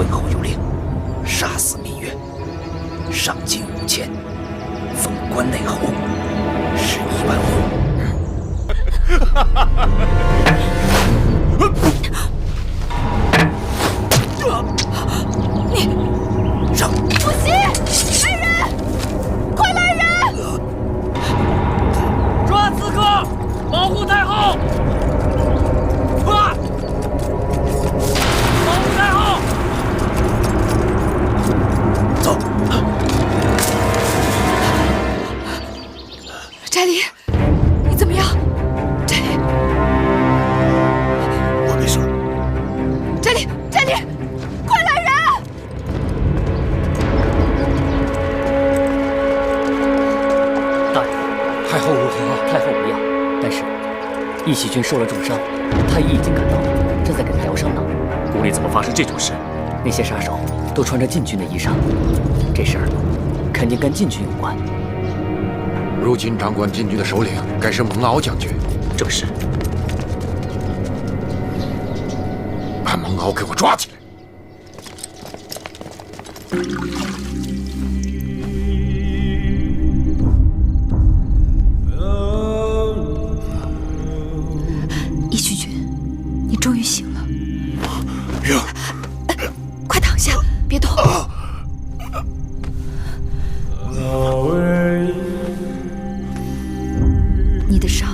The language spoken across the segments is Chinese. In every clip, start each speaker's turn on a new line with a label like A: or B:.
A: 孙侯有令，杀死芈月，赏金5000，封关内侯，11万户。
B: 你
A: 让
B: 不行！来人，快来人！
C: 抓刺客，保护太后！快！保护太后！
A: 走。
B: 翟离，你怎么样？翟离，
A: 我没事。
B: 翟离，翟离，快来人！
D: 大人，太后如何？太后无恙，但是义喜君受了重伤，太医已经赶到了，正在给他疗伤呢。
C: 宫里怎么发生这种事？
D: 那些杀手都穿着禁军的衣裳，这事儿肯定跟禁军有关。
E: 如今掌管禁军的首领该是蒙敖将军。
C: 正是。
E: 把蒙敖给我抓起来！
B: 义须君，你终于醒了。
E: 哟，
B: 快躺下，别动。你的伤，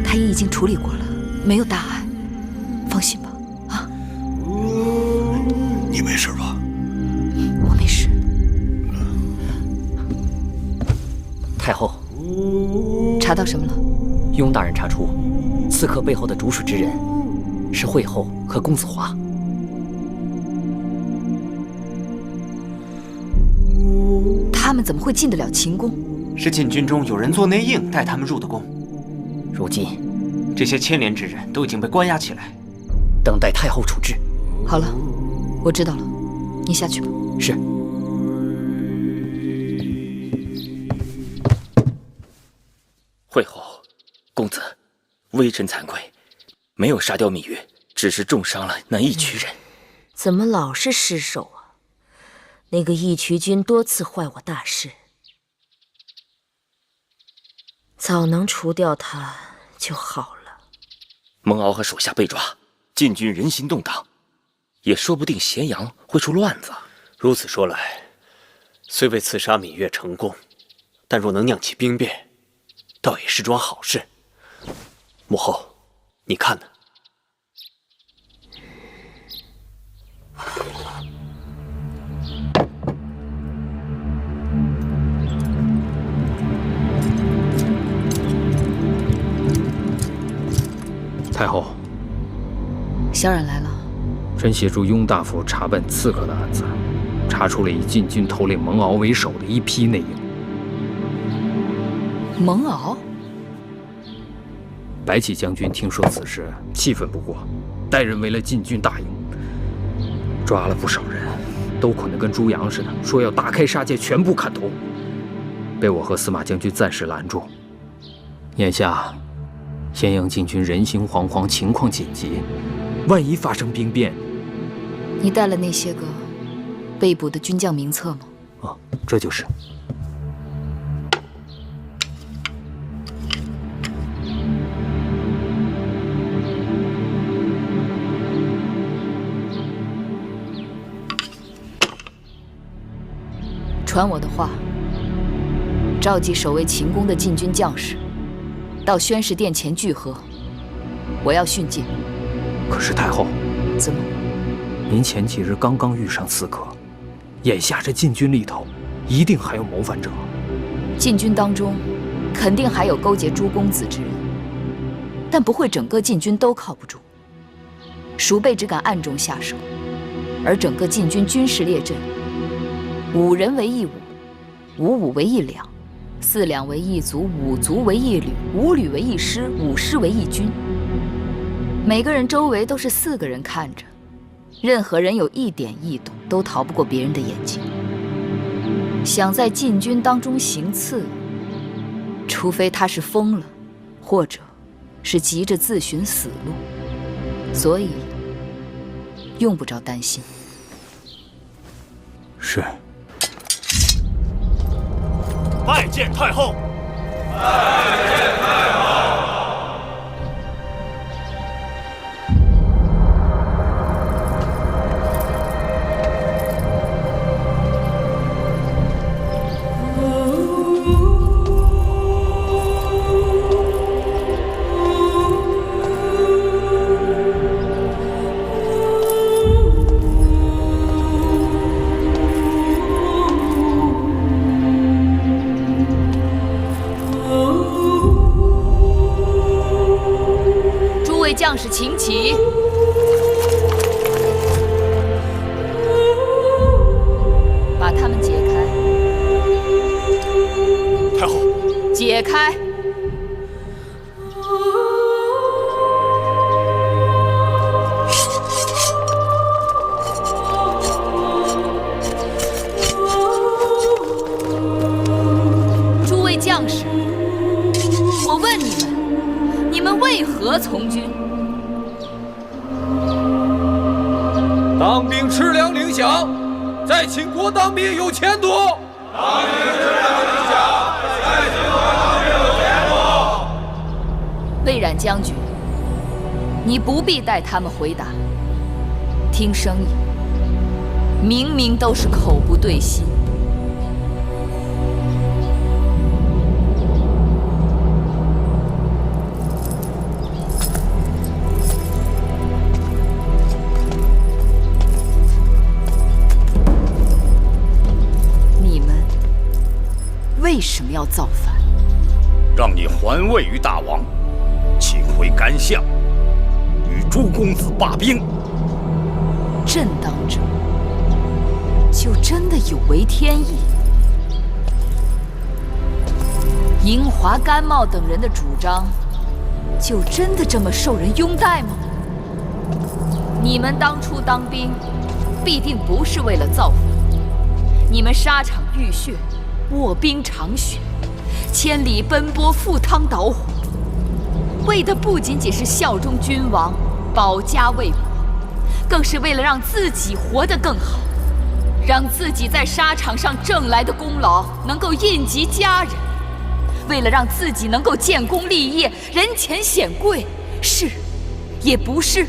B: 太医已经处理过了，没有大碍，放心吧。啊，
A: 你没事吧？
B: 我没事。
D: 太后，
B: 查到什么了？
D: 雍大人查出，刺客背后的主使之人是惠后和公子华。
B: 他们怎么会进得了秦宫？
F: 是禁军中有人做内应，带他们入的宫。
D: 如今，
F: 这些牵连之人都已经被关押起来，
D: 等待太后处置。
B: 好了，我知道了，你下去吧。
D: 是。
C: 惠后，公子，微臣惭愧，没有杀掉芈月，只是重伤了那义渠人。
G: 怎么老是失手啊？那个义渠君多次坏我大事，早能除掉他就好了。
C: 蒙敖和手下被抓，禁军人心动荡，也说不定咸阳会出乱子。
H: 如此说来，虽未刺杀芈月成功，但若能酿起兵变，倒也是桩好事。母后，你看呢？
I: 太后，
B: 萧冉来了。
I: 臣协助雍大夫查办刺客的案子，查出了以禁军头领蒙敖为首的一批内应。
B: 蒙敖？
I: 白起将军听说此事，气愤不过，带人围了禁军大营，抓了不少人，都捆得跟猪羊似的，说要大开杀戒，全部砍头，被我和司马将军暂时拦住。眼下，咸阳禁军人心惶惶，情况紧急，万一发生兵变，
B: 你带了那些个被捕的军将名册吗？
I: 哦，这就是。
B: 传我的话，召集守卫秦宫的禁军将士，到宣誓殿前聚合。我要训诫。
I: 可是太后，
B: 怎么？
I: 您前几日刚刚遇上刺客，眼下这禁军里头一定还有谋反者。
B: 禁军当中，肯定还有勾结诸公子之人，但不会整个禁军都靠不住。鼠辈只敢暗中下手，而整个禁军军事列阵，5人为一伍，5伍为一两，4两为一族，5族为一旅，5旅为一师，5师为一军。每个人周围都是4个人看着，任何人有一点异动，都逃不过别人的眼睛。想在禁军当中行刺，除非他是疯了，或者是急着自寻死路，所以用不着担心。
H: 是。
J: 拜见太后。拜见太后。
B: 将士请起。把他们解开。
J: 太后，
B: 解开。诸位将士，我问你们，你们为何从军？
I: 当兵吃粮领饷，在秦国当兵有前途。
J: 当兵吃粮领饷，在秦国当兵有前途。
B: 魏冉将军，你不必带他们回答。听声音，明明都是口不对心。为什么要造反？
K: 让你还位于大王，请回干相，与诸公子罢兵。
B: 朕当者，就真的有违天意？银华、甘茂等人的主张，就真的这么受人拥戴吗？你们当初当兵，必定不是为了造反，你们沙场浴血。卧冰尝雪，千里奔波，赴汤蹈火，为的不仅仅是效忠君王、保家卫国，更是为了让自己活得更好，让自己在沙场上挣来的功劳能够印及家人，为了让自己能够建功立业、人前显贵，是也不是？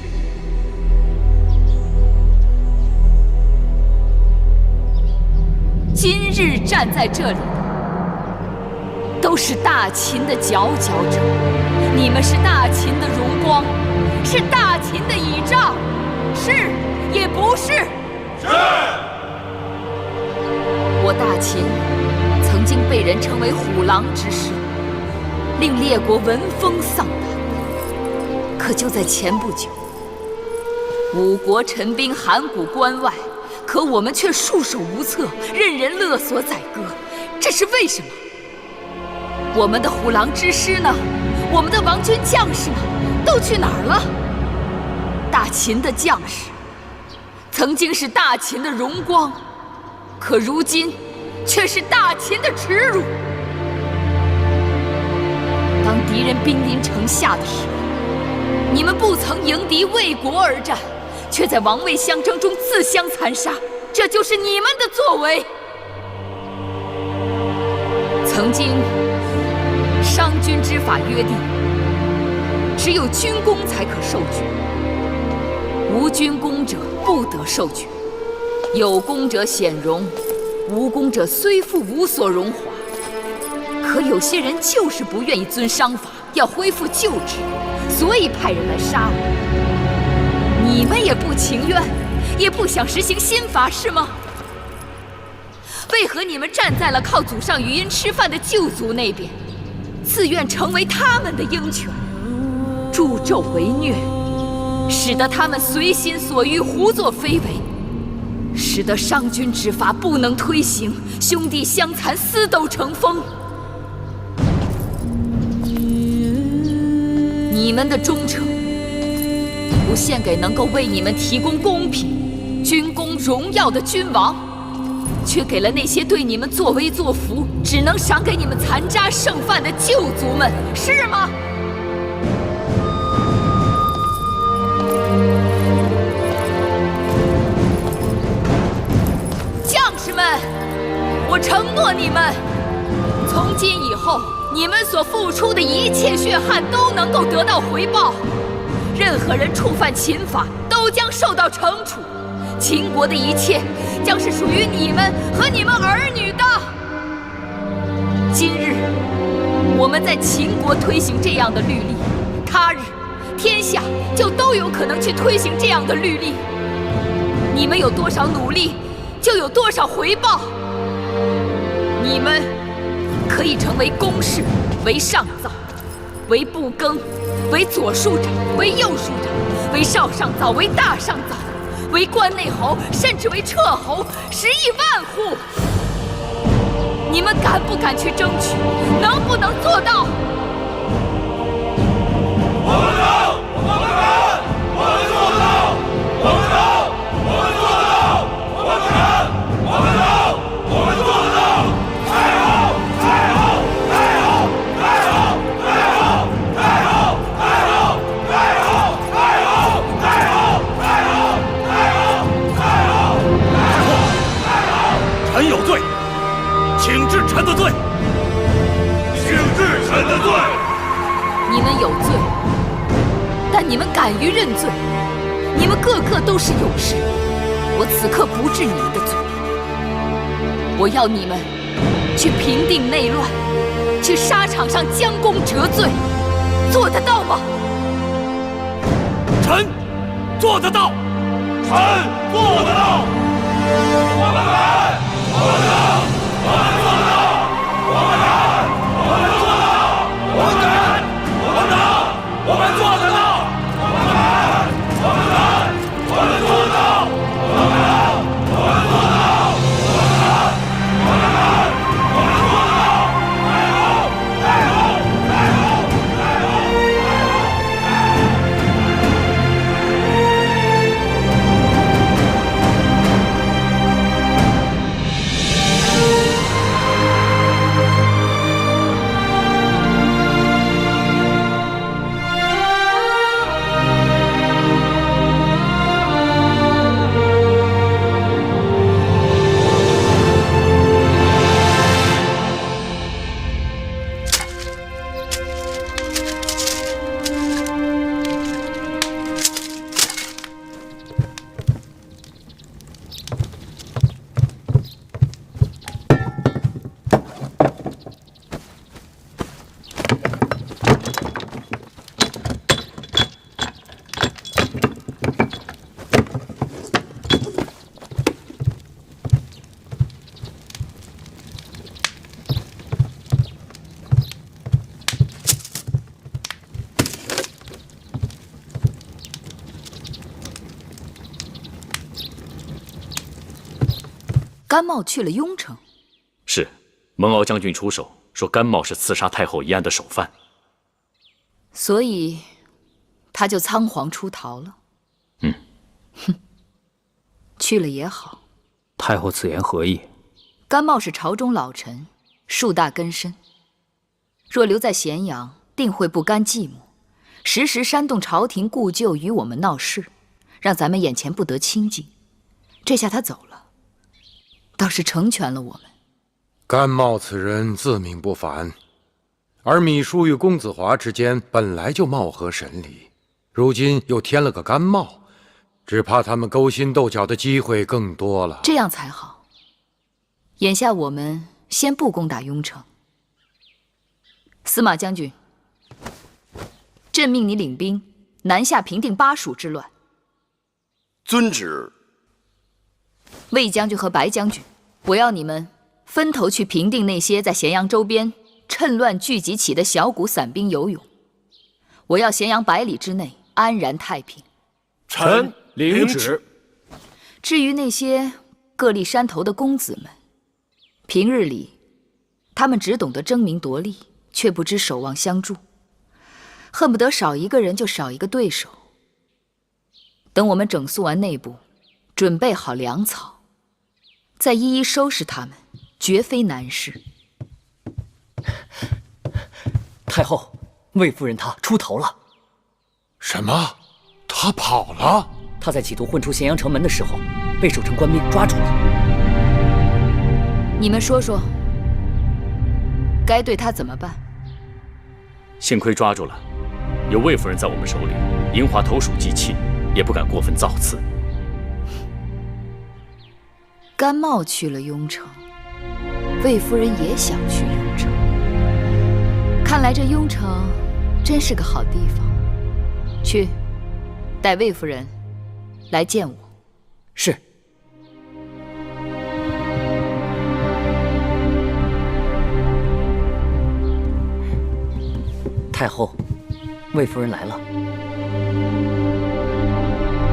B: 今日站在这里的，都是大秦的佼佼者。你们是大秦的荣光，是大秦的倚仗，是也不是？
J: 是。
B: 我大秦曾经被人称为虎狼之师，令列国闻风丧胆。可就在前不久，五国陈兵函谷关外。可我们却束手无策，任人勒索宰割，这是为什么？我们的虎狼之师呢？我们的王军将士呢？都去哪儿了？大秦的将士，曾经是大秦的荣光，可如今却是大秦的耻辱。当敌人兵临城下的时候，你们不曾迎敌为国而战，却在王位相争中自相残杀，这就是你们的作为。曾经，商君之法约定，只有军功才可受爵，无军功者不得受爵。有功者显荣，无功者虽复无所荣华。可有些人就是不愿意遵商法，要恢复旧制，所以派人来杀我。你们也不情愿，也不想实行新法，是吗？为何你们站在了靠祖上余荫吃饭的旧族那边，自愿成为他们的鹰犬，助纣为虐，使得他们随心所欲，胡作非为，使得商君之法不能推行，兄弟相残，私斗成风。你们的忠诚不献给能够为你们提供公平、军功、荣耀的君王，却给了那些对你们作威作福、只能赏给你们残渣剩饭的旧族们，是吗？将士承诺你们，从今以后，你们所付出的一切血汗都能够得到回报。任何人触犯秦法，都将受到惩处。秦国的一切，将是属于你们和你们儿女的。今日，我们在秦国推行这样的律例，他日，天下就都有可能去推行这样的律例。你们有多少努力，就有多少回报。你们可以成为公士，为上造，为部耕，为左庶长，为右庶长，为少上造，为大上造，为关内侯，甚至为彻侯，10亿万户。你们敢不敢去争取？能不能做到？
J: 我们能，我们敢，我们做得到，我们能，我们做得到，我们敢，我们能，我们做得到。太好，太好，太好，太好，太好，太好，太好，太好，太好，太好，太好，太好，太好，太好，
K: 臣有罪，请治臣的罪。
J: 请治臣的罪。
B: 你们有罪，但你们敢于认罪，你们个个都是勇士。我此刻不治你们的罪，我要你们去平定内乱，去沙场上将功折罪，做得到吗？
K: 臣做得到，
J: 臣做得到。我们敢，我们能，我们做得到。我们敢，我们做得到。我们敢，我们能，我们做得到。我们敢，我们能，我们做得到。我们敢，我们做得到。我们敢，我们能，我们做得到。太好，太好，太好，太好，太好，太
B: 甘茂去了雍城，
K: 是蒙敖将军出手说甘茂是刺杀太后一案的首犯，
B: 所以他就仓皇出逃了。哼，去了也好。
I: 太后此言何意？
B: 甘茂是朝中老臣，树大根深，若留在咸阳，定会不甘寂寞，时时煽动朝廷故旧与我们闹事，让咱们眼前不得清静。这下他走了，倒是成全了我们。
E: 甘茂此人自命不凡，而芈姝与公子华之间本来就貌合神离，如今又添了个甘茂，只怕他们勾心斗角的机会更多了。
B: 这样才好。眼下我们先不攻打雍城。司马将军，朕命你领兵南下平定巴蜀之乱。
L: 遵旨。
B: 魏将军和白将军，我要你们分头去平定那些在咸阳周边趁乱聚集起的小股散兵游勇。我要咸阳100里之内安然太平。
K: 臣领旨。
B: 至于那些各立山头的公子们，平日里他们只懂得争名夺利，却不知守望相助，恨不得少一个人就少一个对手。等我们整肃完内部，准备好粮草，再一一收拾他们，绝非难事。
D: 太后，魏夫人她出逃了。
E: 什么？她跑了？
D: 她在企图混出咸阳城门的时候，被守城官兵抓住了。
B: 你们说说，该对他怎么办？
D: 幸亏抓住了，有魏夫人在我们手里，银华投鼠忌器，也不敢过分造次。
B: 甘茂去了雍城，魏夫人也想去雍城。看来这雍城真是个好地方。去，带魏夫人来见我。
D: 是。太后，魏夫人来了。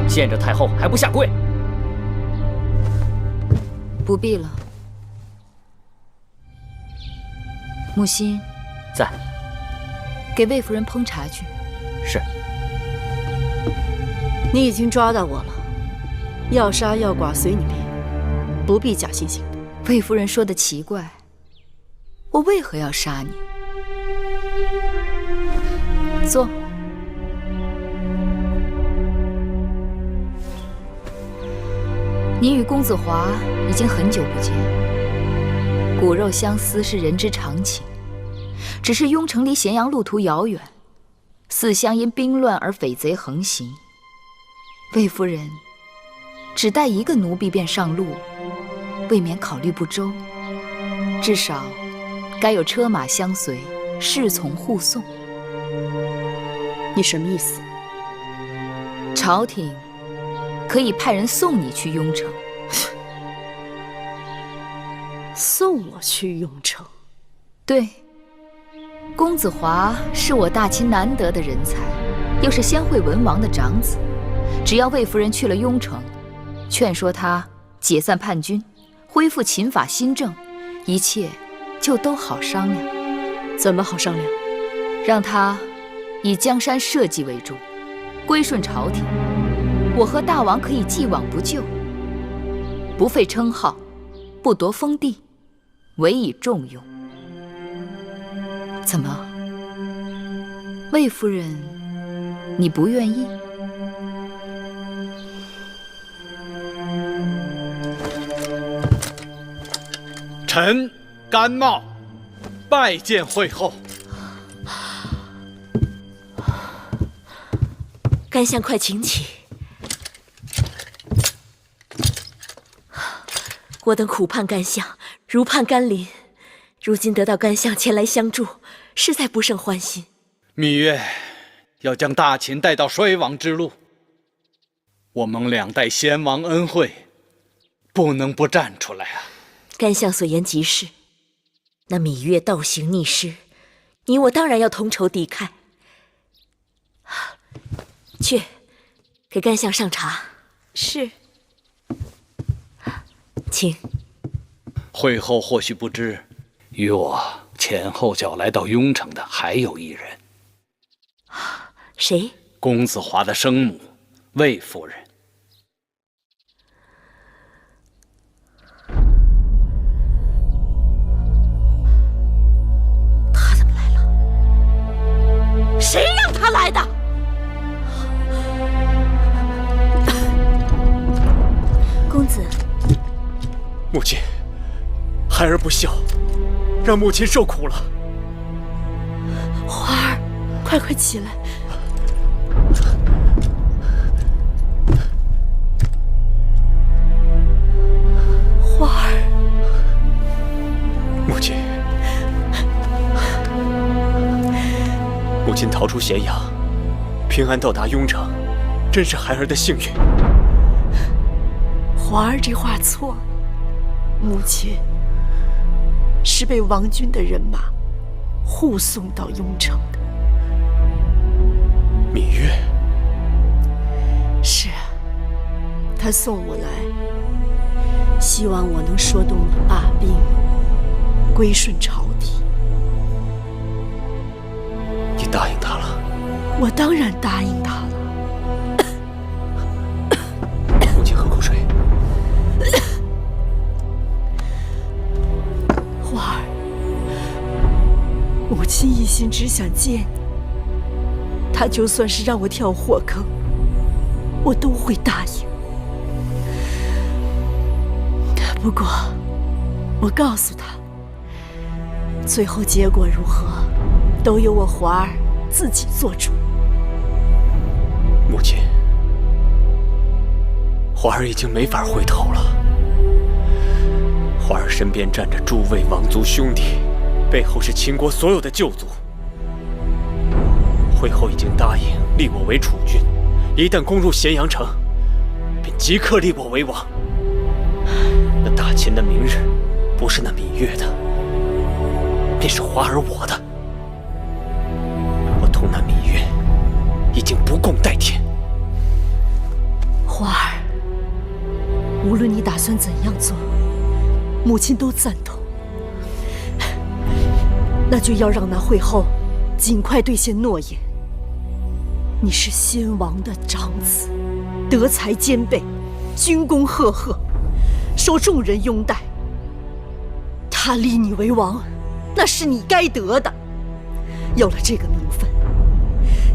D: 见着太后还不下跪？
B: 不必了。木心，
D: 在。
B: 给魏夫人烹茶去。
D: 是。
M: 你已经抓到我了，要杀要剐随你便，不必假惺惺的。
B: 魏夫人说的奇怪，我为何要杀你？坐。你与公子华已经很久不见，骨肉相思是人之常情，只是雍城离咸阳路途遥远，四乡因兵乱而匪贼横行。魏夫人只带一个奴婢便上路，未免考虑不周，至少该有车马相随，侍从护送。
M: 你什么意思？
B: 朝廷可以派人送你去雍城。
M: 送我去雍城？
B: 对，公子华是我大清难得的人才，又是先惠文王的长子。只要魏夫人去了雍城，劝说他解散叛军，恢复秦法新政，一切就都好商量。
M: 怎么好商量？
B: 让他以江山社稷为重，归顺朝廷，我和大王可以既往不咎，不废称号，不夺封地，委以重用。怎么，魏夫人，你不愿意？
N: 臣甘茂拜见惠后。
G: 甘相快请起。我等苦盼甘相，如盼甘霖，如今得到甘相前来相助，实在不胜欢心。
N: 芈月要将大秦带到衰亡之路，我蒙两代先王恩惠，不能不站出来啊！
G: 甘相所言极是，那芈月倒行逆施，你我当然要同仇敌忾。去，给甘相上茶。是。请。
N: 惠后或许不知，与我前后脚来到雍城的还有一人。
G: 谁？
N: 公子华的生母，魏夫人。
G: 他怎么来了？谁让他来的？公子。
H: 母亲，孩儿不孝，让母亲受苦了。
G: 华儿，快快起来！华儿，
H: 母亲，母亲逃出咸阳，平安到达雍城，真是孩儿的幸运。
M: 华儿这话错了。母亲是被王军的人马护送到雍城的。
H: 芈月？
M: 是啊，他送我来，希望我能说动你罢兵，归顺朝廷。
H: 你答应他了？
M: 我当然答应他了。
H: 母亲喝口水。
M: 花儿，母亲一心只想见你，他就算是让我跳火坑，我都会答应。不过，我告诉他，最后结果如何，都由我华儿自己做主。
H: 母亲，华儿已经没法回头了。华儿身边站着诸位王族兄弟，背后是秦国所有的旧族。惠后已经答应立我为储君，一旦攻入咸阳城，便即刻立我为王。那大秦的明日，不是那芈月的，便是华儿我的。我同那芈月已经不共戴天。
M: 华儿，无论你打算怎样做，母亲都赞同。那就要让那惠后尽快兑现诺言。你是先王的长子，德才兼备，军功赫赫，受众人拥戴。他立你为王，那是你该得的。有了这个名分，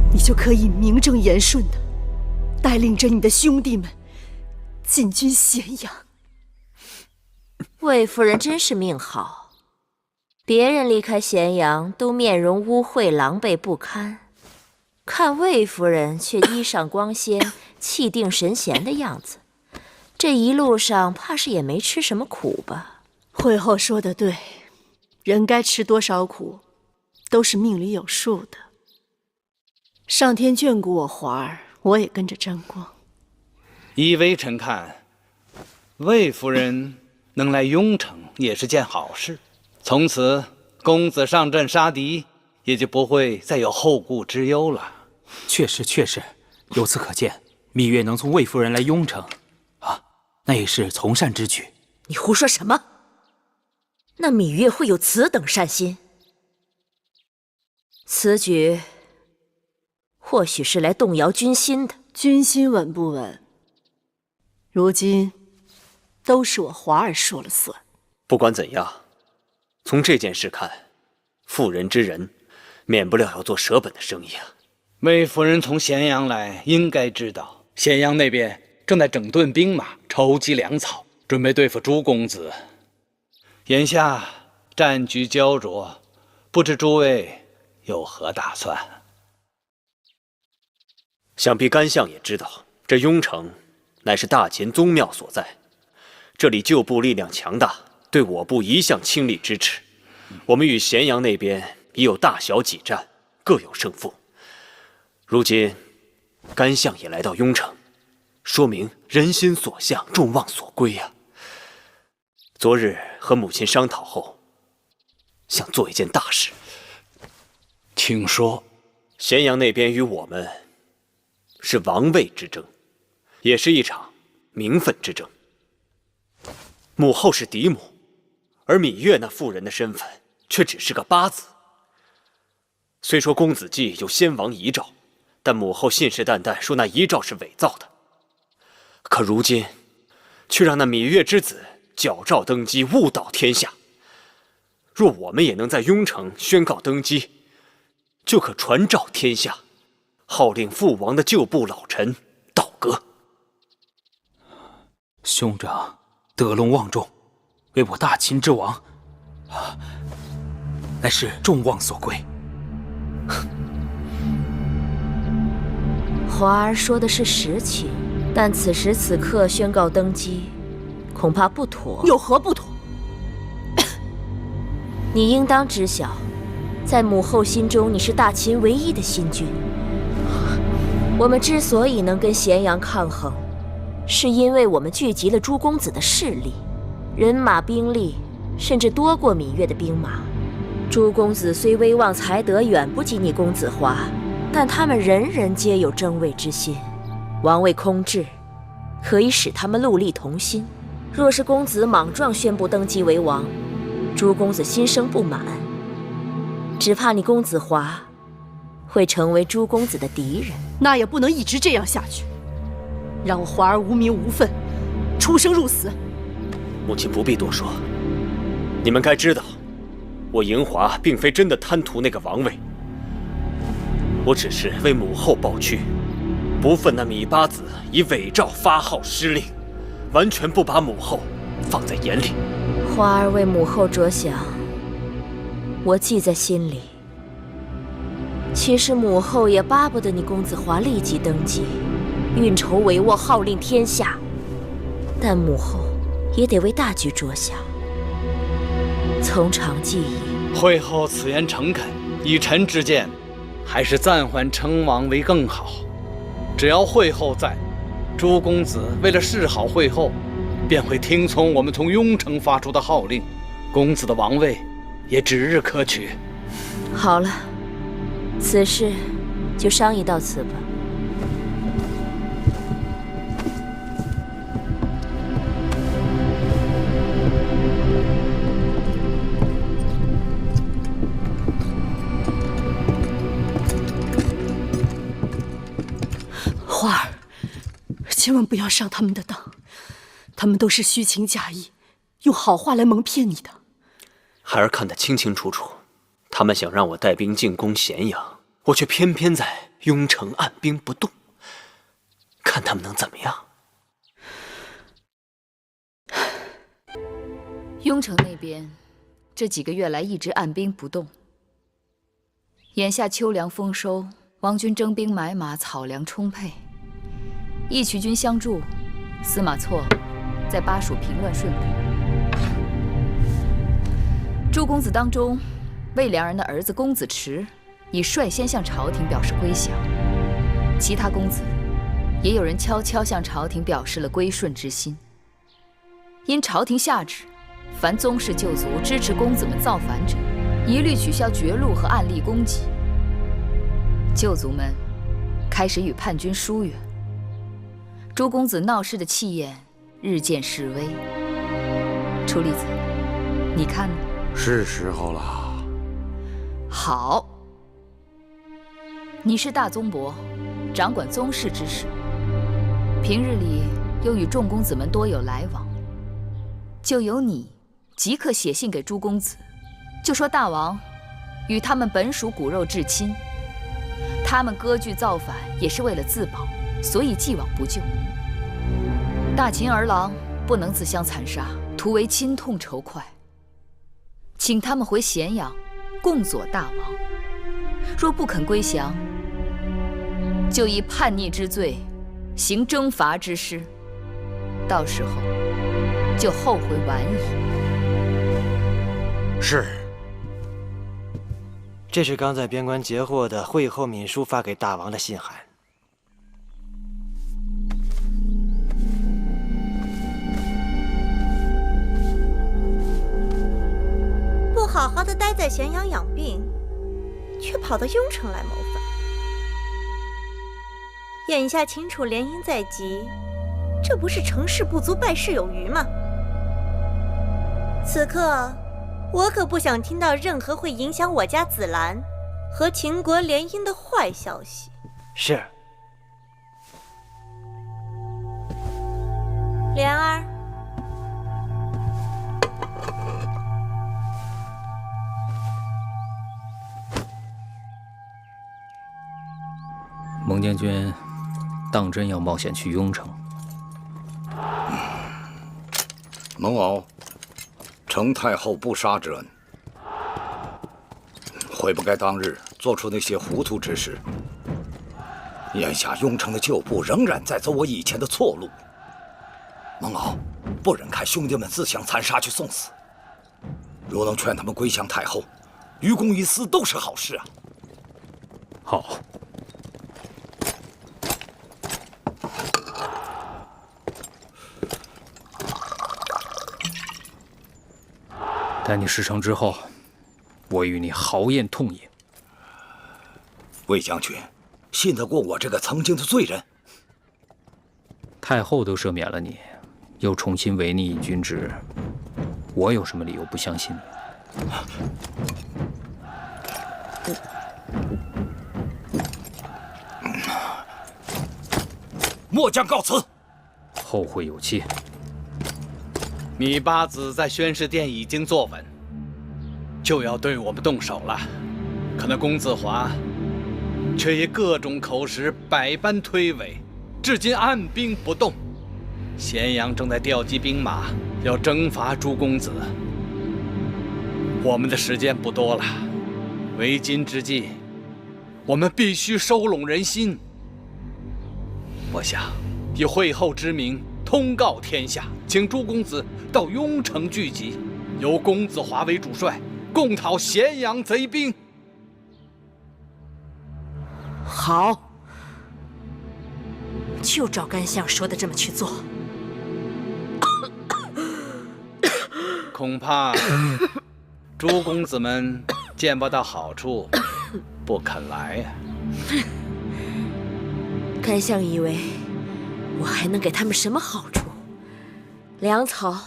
M: 你就可以名正言顺的带领着你的兄弟们进军咸阳。
G: 魏夫人真是命好，别人离开咸阳都面容污秽、狼狈不堪，看魏夫人却衣裳光鲜、气定神闲的样子。这一路上怕是也没吃什么苦吧？
M: 惠后说得对，人该吃多少苦，都是命里有数的。上天眷顾我华儿，我也跟着沾光。
N: 依微臣看，魏夫人能来雍城也是件好事。从此公子上阵杀敌，也就不会再有后顾之忧了。
O: 确实，由此可见，芈月能从魏夫人来雍城，那也是从善之举。
G: 你胡说什么？那芈月会有此等善心？此举或许是来动摇军心的。
M: 军心稳不稳，如今都是我华儿说了算。
H: 不管怎样，从这件事看，妇人之仁，免不了要做舍本的生意啊。
N: 魏夫人从咸阳来，应该知道咸阳那边正在整顿兵马，筹集粮草，准备对付朱公子。眼下战局焦灼，不知诸位有何打算？
H: 想必甘相也知道，这雍城乃是大秦宗庙所在，这里旧部力量强大，对我部一向倾力支持。我们与咸阳那边已有大小几战，各有胜负。如今甘相也来到雍城，说明人心所向，众望所归呀。昨日和母亲商讨后，想做一件大事。
N: 请说。
H: 咸阳那边与我们是王位之争，也是一场名分之争。母后是嫡母，而芈月那妇人的身份却只是个八字。虽说公子季有先王遗诏，但母后信誓旦旦说那遗诏是伪造的。可如今，却让那芈月之子矫诏登基，误导天下。若我们也能在雍城宣告登基，就可传召天下，号令父王的旧部老臣倒戈。
O: 兄长得陇望重，为我大秦之王，乃是众望所归。
G: 华儿说的是实情，但此时此刻宣告登基，恐怕不妥。
M: 有何不妥？
G: 你应当知晓，在母后心中，你是大秦唯一的新君。我们之所以能跟咸阳抗衡，是因为我们聚集了朱公子的势力，人马兵力甚至多过芈月的兵马。朱公子虽威望才德远不及你公子华，但他们人人皆有争位之心，王位空置，可以使他们戮力同心。若是公子莽撞宣布登基为王，朱公子心生不满，只怕你公子华会成为朱公子的敌人。
M: 那也不能一直这样下去，让我华儿无名无分，出生入死。
H: 母亲不必多说，你们该知道，我嬴华并非真的贪图那个王位，我只是为母后抱屈，不忿那芈八子以伪诏发号施令，完全不把母后放在眼里。
G: 花儿为母后着想，我记在心里。其实母后也巴不得你公子华立即登基，运筹帷幄，号令天下。但母后也得为大局着想。从长计议，
N: 惠后此言诚恳，以臣之见，还是暂缓称王为更好。只要惠后在，朱公子为了示好惠后，便会听从我们从雍城发出的号令，公子的王位也指日可取。
G: 好了，此事就商议到此吧。
M: 花儿，千万不要上他们的当，他们都是虚情假意，用好话来蒙骗你的。
H: 孩儿看得清清楚楚，他们想让我带兵进攻咸阳，我却偏偏在雍城按兵不动，看他们能怎么样？
B: 雍城那边这几个月来一直按兵不动，眼下秋粮丰收，王军征兵买马，草粮充沛，义渠军相助，司马错在巴蜀平乱顺利。诸公子当中，魏良人的儿子公子池已率先向朝廷表示归降，其他公子也有人悄悄向朝廷表示了归顺之心。因朝廷下旨，凡宗室旧族支持公子们造反者，一律取消爵禄和暗例供给。旧族们开始与叛军疏远，诸公子闹事的气焰日渐式微。楚离子，你看呢？
E: 是时候了。
B: 好，你是大宗伯，掌管宗室之事，平日里又与众公子们多有来往，就由你即刻写信给诸公子，就说大王与他们本属骨肉至亲，他们割据造反也是为了自保，所以既往不咎。大秦儿郎不能自相残杀，徒为亲痛仇快，请他们回咸阳共佐大王。若不肯归降，就以叛逆之罪行征伐之师，到时候就后悔晚矣。
E: 是。
P: 这是刚在边关截获的惠后敏书发给大王的信函。
Q: 不好好的待在咸阳养病，却跑到雍城来谋反。眼下秦楚联姻在即，这不是成事不足败事有余吗？此刻我可不想听到任何会影响我家紫兰和秦国联姻的坏消息。
P: 是。
Q: 莲儿，
I: 蒙将军当真要冒险去雍城？
K: 蒙敖，承太后不杀之恩，悔不该当日做出那些糊涂之事。眼下雍城的旧部仍然在走我以前的错路，蒙敖不忍看兄弟们自相残杀去送死。如能劝他们归降太后，于公于私都是好事啊。
I: 好。待你事成之后，我与你豪宴痛饮。
K: 魏将军，信得过我这个曾经的罪人？
I: 太后都赦免了你，又重新委你以军职，我有什么理由不相信你？
K: 末将告辞。
I: 后会有期。
N: 芈八子在宣誓殿已经坐稳，就要对我们动手了。可那公子华却以各种口实百般推诿，至今按兵不动。咸阳正在调集兵马，要征伐朱公子，我们的时间不多了。为今之计，我们必须收拢人心。我想以会后之名通告天下，请朱公子到雍城聚集，由公子华为主帅，共讨咸阳贼兵。
G: 好，就照甘相说的这么去做。
N: 恐怕诸公子们见不到好处，不肯来呀。
G: 甘相以为我还能给他们什么好处？粮草、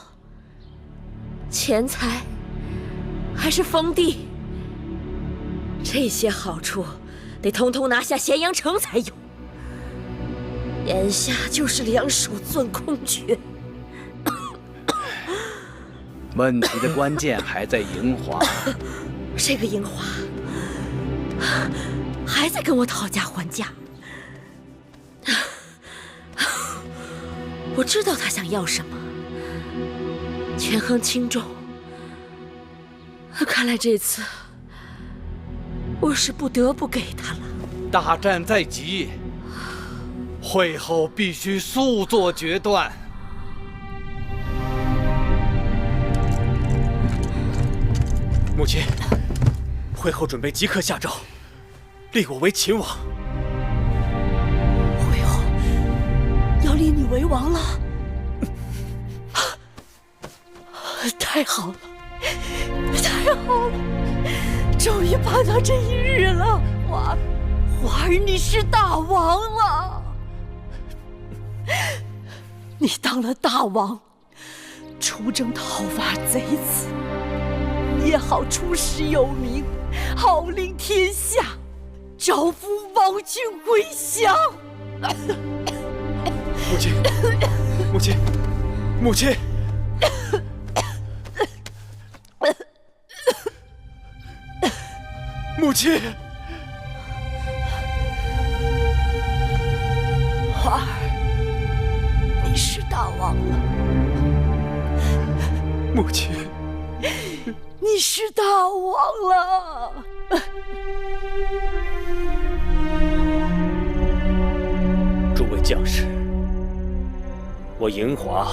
G: 钱财，还是封地？这些好处得通通拿下咸阳城才有。眼下就是两手攥空缺。
N: 问题的关键还在营华。
G: 这个营华还在跟我讨价还价。我知道他想要什么，权衡轻重。看来这次我是不得不给他了。
N: 大战在即，会后必须速做决断。
H: 母亲，会后准备即刻下诏，立我为秦王。
M: 会后要立你为王了，太好了，太好了，终于盼到这一日了。华儿，你是大王了，你当了大王，出征讨伐贼子，也好出师有名，号令天下，招抚王军归降。
H: 母亲，母亲，母亲！母亲！
M: 华儿，你是大王了。
H: 母亲，
M: 你是大王了。
H: 诸位将士，我营华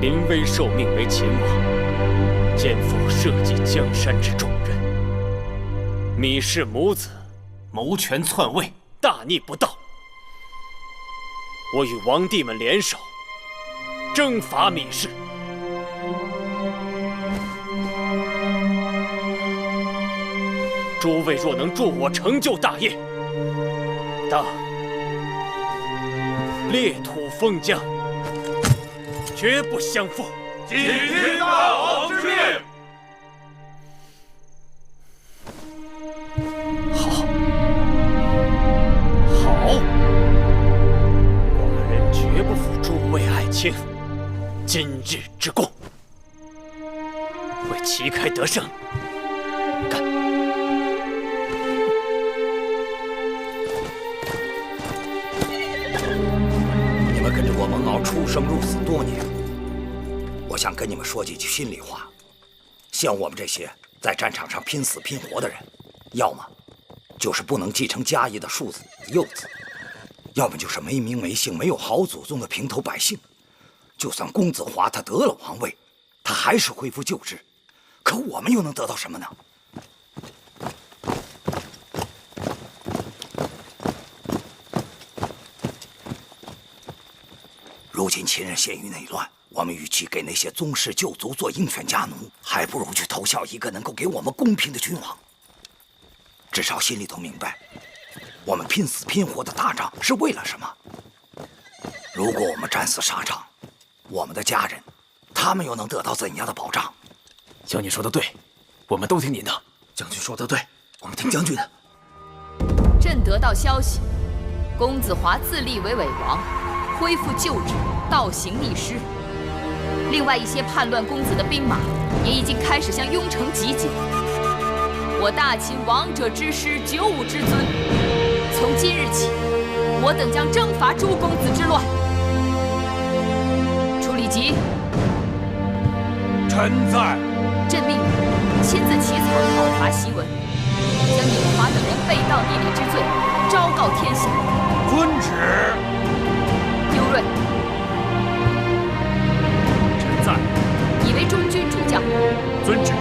H: 临危受命为秦王，肩负社稷江山之重任。芈氏母子谋权篡位，大逆不道。我与王弟们联手，征伐芈氏。诸位若能助我成就大业，当裂土封疆，绝不相负。
J: 谨听大王之命。
H: 好，寡人绝不负诸位爱卿今日之功，为旗开得胜，干！
K: 你们跟着我蒙骜出生入死多年，我想跟你们说几句心里话。像我们这些在战场上拼死拼活的人，要么就是不能继承家业的庶子幼子，要么就是没名没姓、没有好祖宗的平头百姓。就算公子华他得了王位，他还是恢复旧制，可我们又能得到什么呢？如今秦人陷于内乱，我们与其给那些宗室旧族做鹰犬家奴，还不如去投效一个能够给我们公平的君王。至少心里头明白，我们拼死拼活的打仗是为了什么。如果我们战死沙场，我们的家人，他们又能得到怎样的保障？
A: 将军说的对，我们都听您的。将军说的对，我们听将军的。
B: 朕得到消息，公子华自立为伪王，恢复旧制，倒行逆施。另外一些叛乱公子的兵马也已经开始向雍城集结。我大秦王者之师95之尊，从今日起，我等将征伐诸公子之乱。楚里吉，
J: 臣在。
B: 朕命你亲自起草讨伐檄文，将宁华等人背道逆礼之罪昭告天下。
J: 遵旨。
B: 刘瑞，
J: 臣在。
B: 你为中军主将。
J: 遵旨。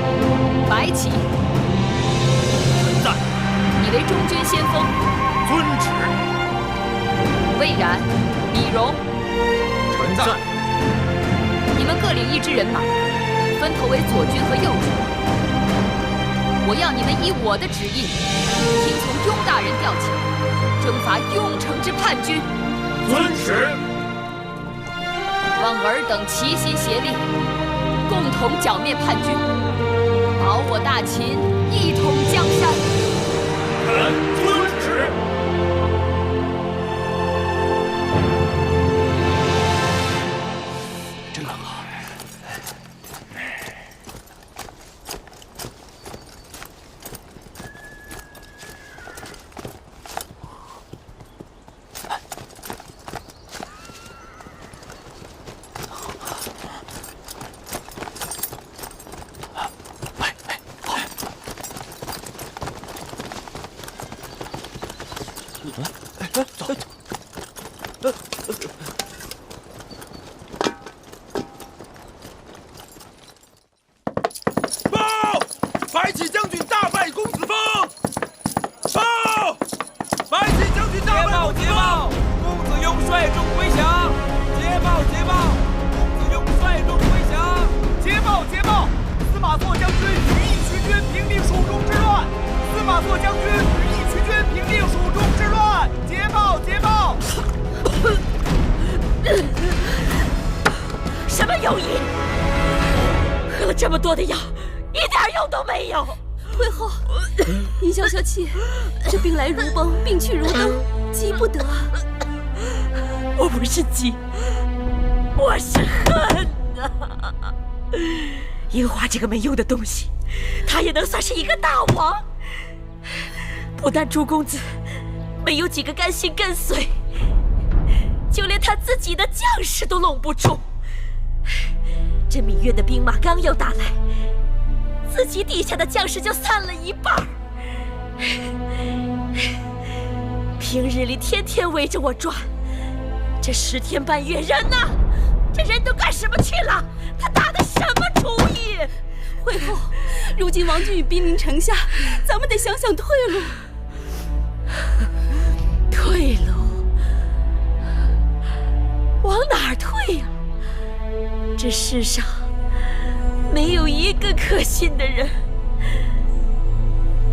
B: 白起，
J: 臣在。
B: 你为中军先锋。
J: 遵旨。
B: 魏然、李荣，
J: 臣在。
B: 你们各领一支人马，分头为左军和右军。我要你们依我的旨意，听从雍大人调遣，征伐雍城之叛军。
J: 遵旨。
B: 望尔等齐心协力，共同剿灭叛军，保我大秦一统江山。
J: 臣遵旨。
O: 真好。
J: 报！白起将军大败公子峰！报！白起将军大败公子峰！
R: 公子雍率众归降！捷报！捷报！公子雍率众归降！捷报！捷报！司马错将军与义渠军平定蜀中之乱！司马错将军与义渠军平定蜀中之乱！捷报！捷报！
G: 什么友谊？喝了这么多的药，一点用都没有。
S: 太后，您消消气，这兵来如崩，兵去如灯，急不得。
G: 我不是急，我是恨啊！樱花这个没用的东西，他也能算是一个大王。不但朱公子没有几个甘心跟随，就连他自己的将士都拢不住。这芈月的兵马刚要打来，自己底下的将士就散了一半。平日里天天围着我转，这10天半月人呢？这人都干什么去了？他打的什么主意？
S: 惠后，如今王军已兵临城下，咱们得想想退路。
G: 退路？往哪儿退呀？这世上没有一个可信的人，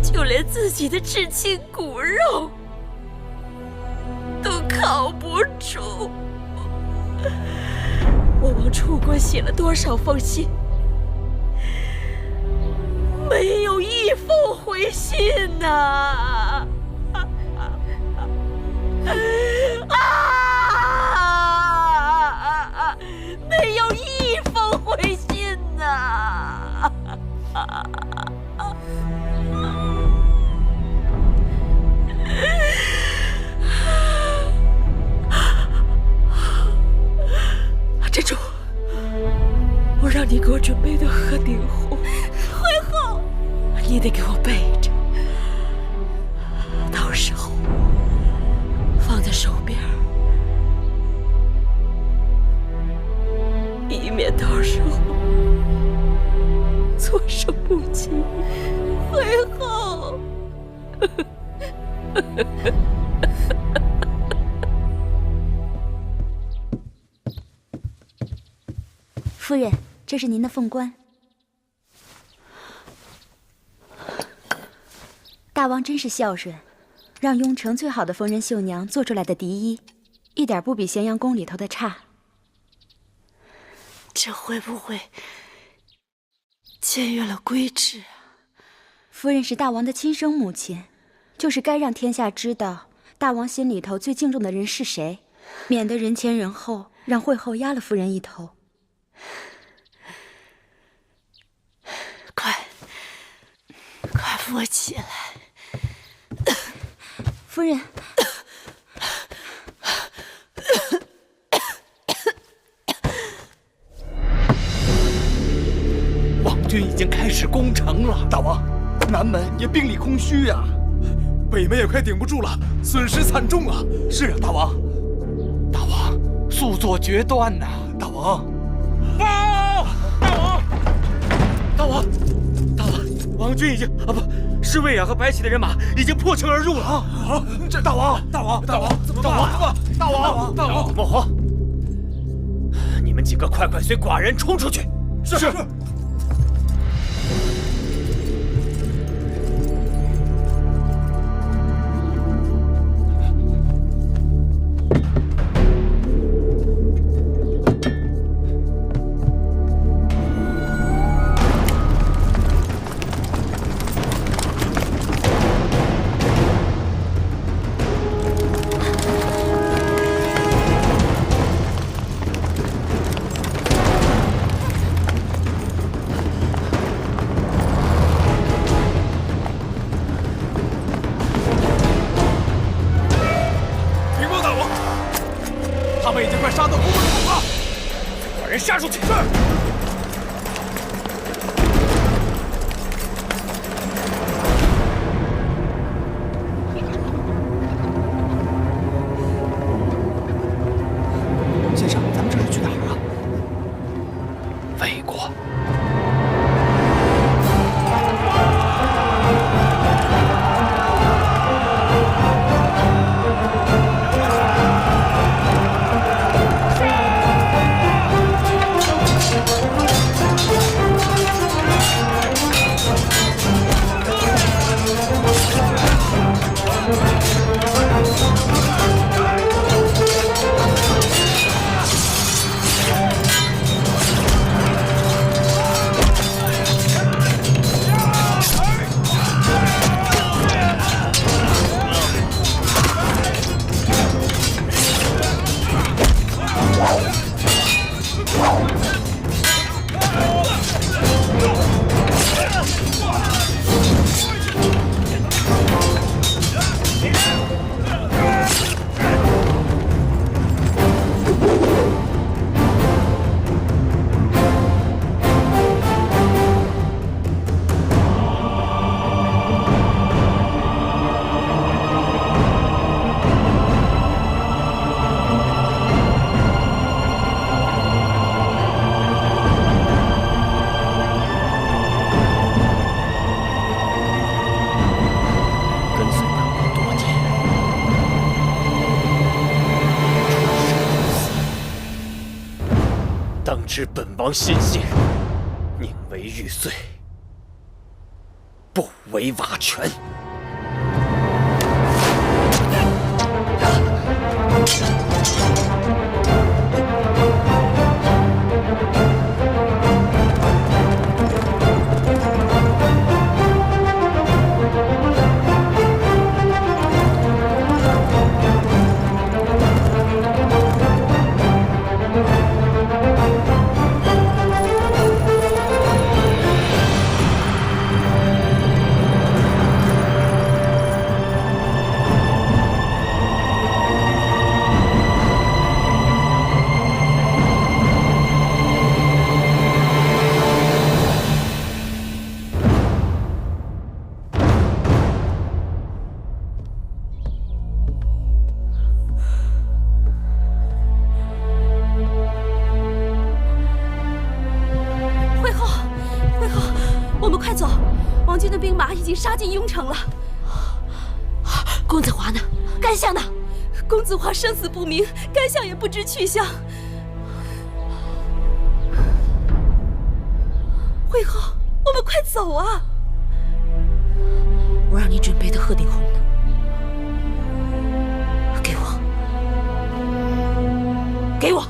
G: 就连自己的至亲骨肉都靠不住。我往楚国写了多少封信，没有一封回信呐！没有一封回信呐！珍珠，我让你给我准备的鹤顶红，
S: 惠后，
G: 你得给我备着，到时候放在手边，以免到时候措手不及。
S: 惠后。
T: 夫人，这是您的凤冠。大王真是孝顺，让雍城最好的缝纫绣娘做出来的嫡衣，一点不比咸阳宫里头的差。
G: 这会不会僭越了规制啊？
T: 夫人是大王的亲生母亲，就是该让天下知道大王心里头最敬重的人是谁，免得人前人后让惠后压了夫人一头。
G: 快扶我起来！
T: 夫人，
R: 军已经开始攻城了。大王，南门也兵力空虚呀，北门也快顶不住了，损失惨重啊！是啊，大王，大王，速做决断呐！大王，大王，大王，大王，
C: 王军已经不，侍卫和白起的人马已经破城而入了啊！
R: 这大王，大王，大王，怎么办？大王，大王，
H: 莫慌，你们几个快随寡人冲出去！
R: 是。
H: 杀出去！是。
R: 先生，咱们这是去哪儿啊？
C: 魏国。
H: 当知本王心性，宁为玉碎，不为瓦全。
S: 杀进雍城了。
G: 公子华呢？甘相呢？
S: 公子华生死不明，甘相也不知去向。惠后，我们快走啊！
G: 我让你准备的鹤顶红呢？给我，给我！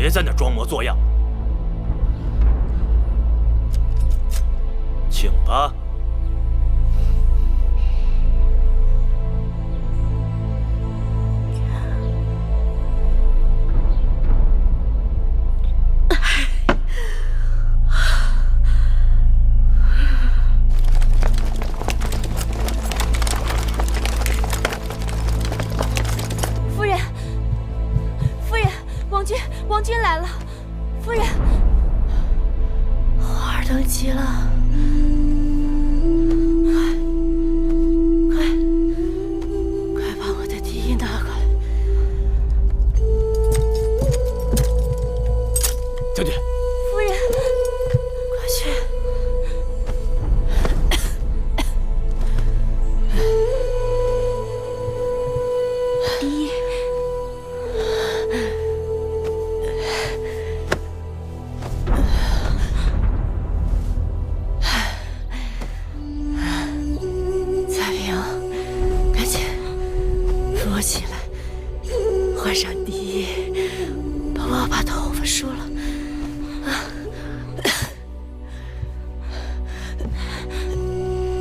J: 别在那装模作样。请吧。
S: 王君来了，夫人。
G: 花儿等急了，快把我的笛音拿过来。
J: 将军，
S: 夫人，
G: 快去。
T: 笛。
G: 起来，换上笛音，帮我把头发梳了。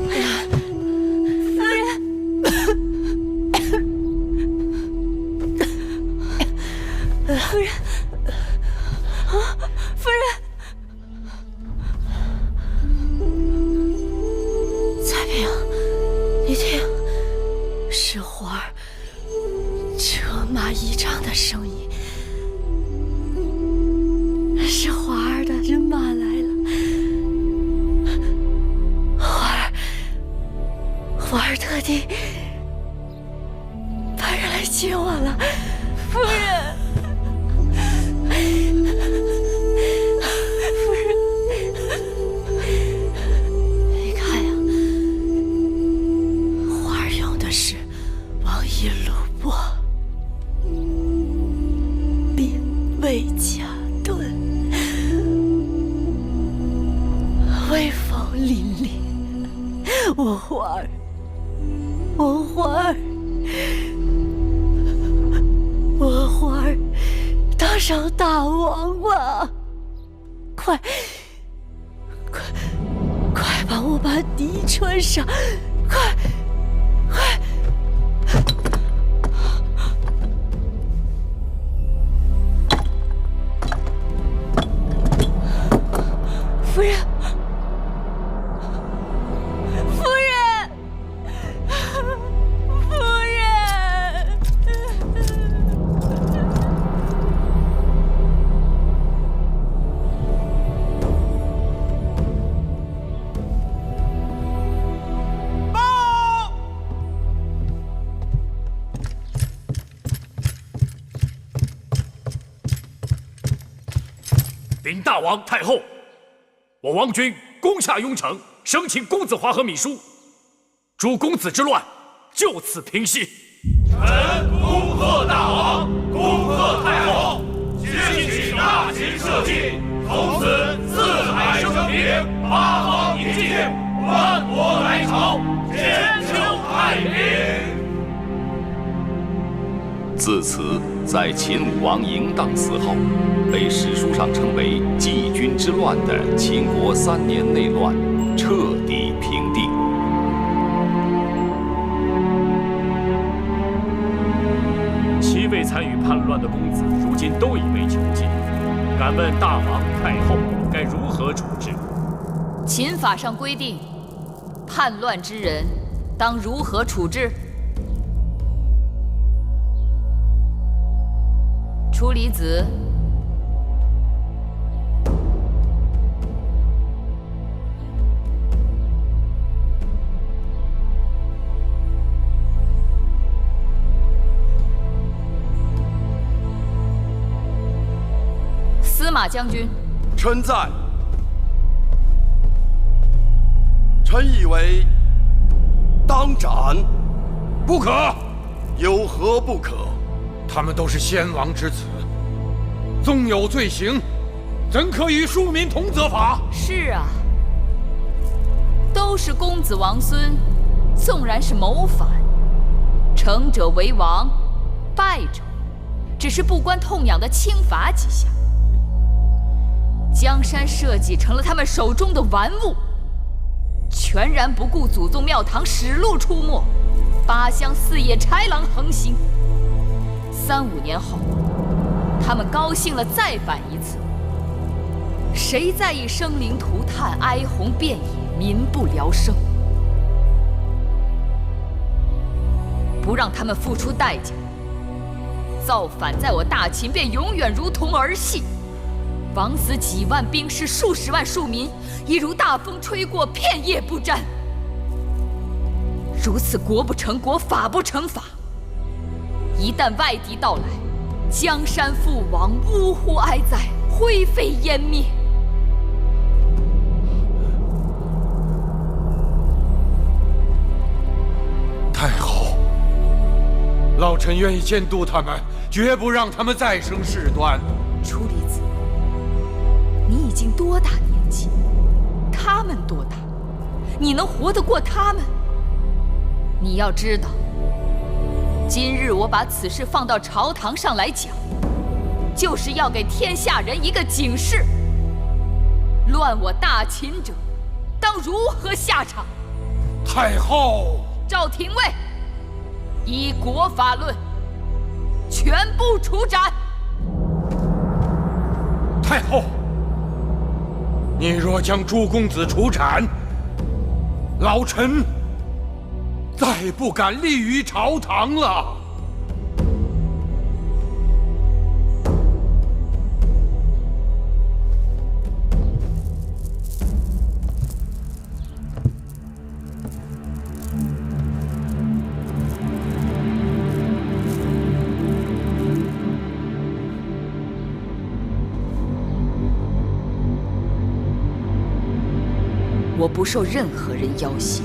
S: 夫人，夫人，啊，夫人，
G: 彩萍，你听，是花儿。车马依仗的声音，是花儿的人马来了。花儿特地派人来接我了，
S: 夫人。
G: 夫人，你看呀，花儿用的是王一鲁柏。魏家盾，威风凛凛。我花儿，当上大王吧！快帮我把笛穿上，快！夫人，
S: 夫人，夫人。
R: 报！禀大王太后。我王军攻下雍城，生擒公子华和芈姝，诸公子之乱就此平息。
J: 臣恭贺大王，恭贺太后，兴起大秦社稷，从此四海升平，八方宁静，万国来朝，千秋太平。
U: 自此，在秦武王嬴荡死后，被史书上称为季军之乱的秦国3年内乱彻底平定。
R: 7位参与叛乱的公子，如今都已被囚禁。敢问大王太后该如何处置？
B: 秦法上规定，叛乱之人当如何处置？处离子。司马将军，
L: 臣在。臣以为当斩。
E: 不可。
L: 有何不可？
E: 他们都是先王之子，纵有罪行，怎可与庶民同责罚？
B: 是啊，都是公子王孙，纵然是谋反，成者为王，败者只是不关痛痒的轻罚几下。江山社稷成了他们手中的玩物，全然不顾祖宗庙堂使路出没，八乡四野豺狼横行。3、5年后，他们高兴了再版一次。谁在意生灵涂炭、哀鸿遍野、民不聊生？不让他们付出代价，造反在我大秦便永远如同儿戏。枉死几万兵士、数十万庶民，亦如大风吹过，片叶不沾。如此国不成国，法不成法。一旦外敌到来，江山覆亡，呜呼哀哉，灰飞烟灭。
E: 太后，老臣愿意监督他们，绝不让他们再生事端。
B: 楚离子，你已经多大年纪？他们多大？你能活得过他们？你要知道，今日我把此事放到朝堂上来讲，就是要给天下人一个警示：乱我大秦者，当如何下场？
E: 太后，
B: 赵廷尉，依国法论，全部处斩。
E: 太后，你若将诸公子处斩，老臣再不敢立于朝堂了。
B: 我不受任何人要挟。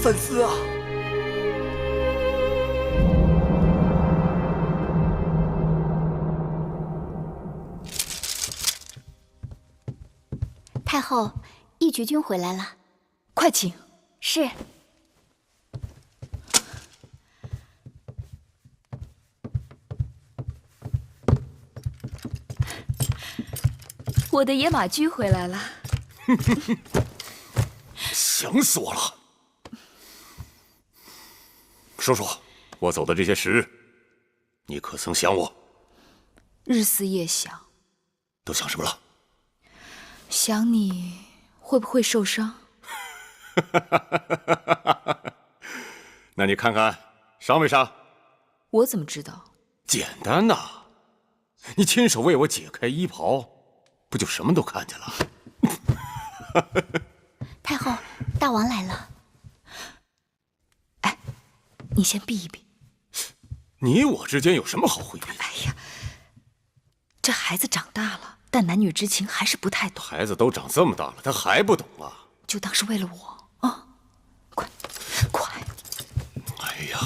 J: 三思啊！
T: 太后，义渠君回来了，
B: 快请。
T: 是。
B: 我的野马驹回来了。
L: 想死我了！说说，我走的这些时日，你可曾想我？
B: 日思夜想。
L: 都想什么了？
B: 想你会不会受伤？
L: 那你看看伤没伤？
B: 我怎么知道？
L: 简单呐，你亲手为我解开衣袍，不就什么都看见了？
T: 太后，大王来了。
B: 哎，你先避一避。
L: 你我之间有什么好回避？
B: 哎呀，这孩子长大了，但男女之情还是不太懂。
L: 孩子都长这么大了，他还不懂啊？
B: 就当是为了我啊！快！
L: 哎呀，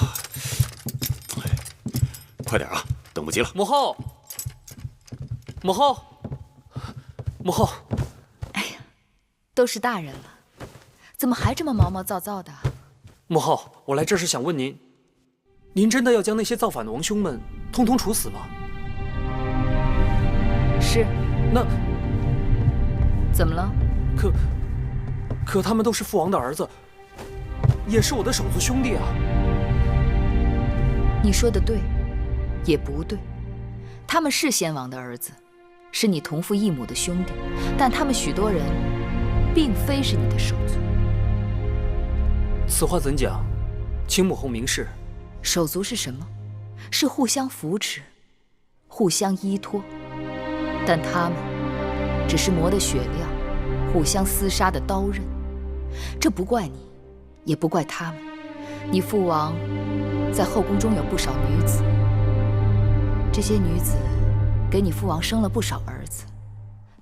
L: 快点啊，等不及了。
O: 母后，母后，母后！
B: 哎呀，都是大人了，怎么还这么毛毛躁躁的？
O: 母后，我来这是想问您，您真的要将那些造反的王兄们通通处死吗？
B: 是。
O: 那
B: 怎么了？
O: 可他们都是父王的儿子，也是我的手足兄弟啊。
B: 你说的对，也不对。他们是先王的儿子，是你同父异母的兄弟，但他们许多人并非是你的手足。
O: 此话怎讲？请母后明示。
B: 手足是什么？是互相扶持，互相依托。但他们只是磨得雪亮，互相厮杀的刀刃。这不怪你，也不怪他们。你父王在后宫中有不少女子，这些女子给你父王生了不少儿子。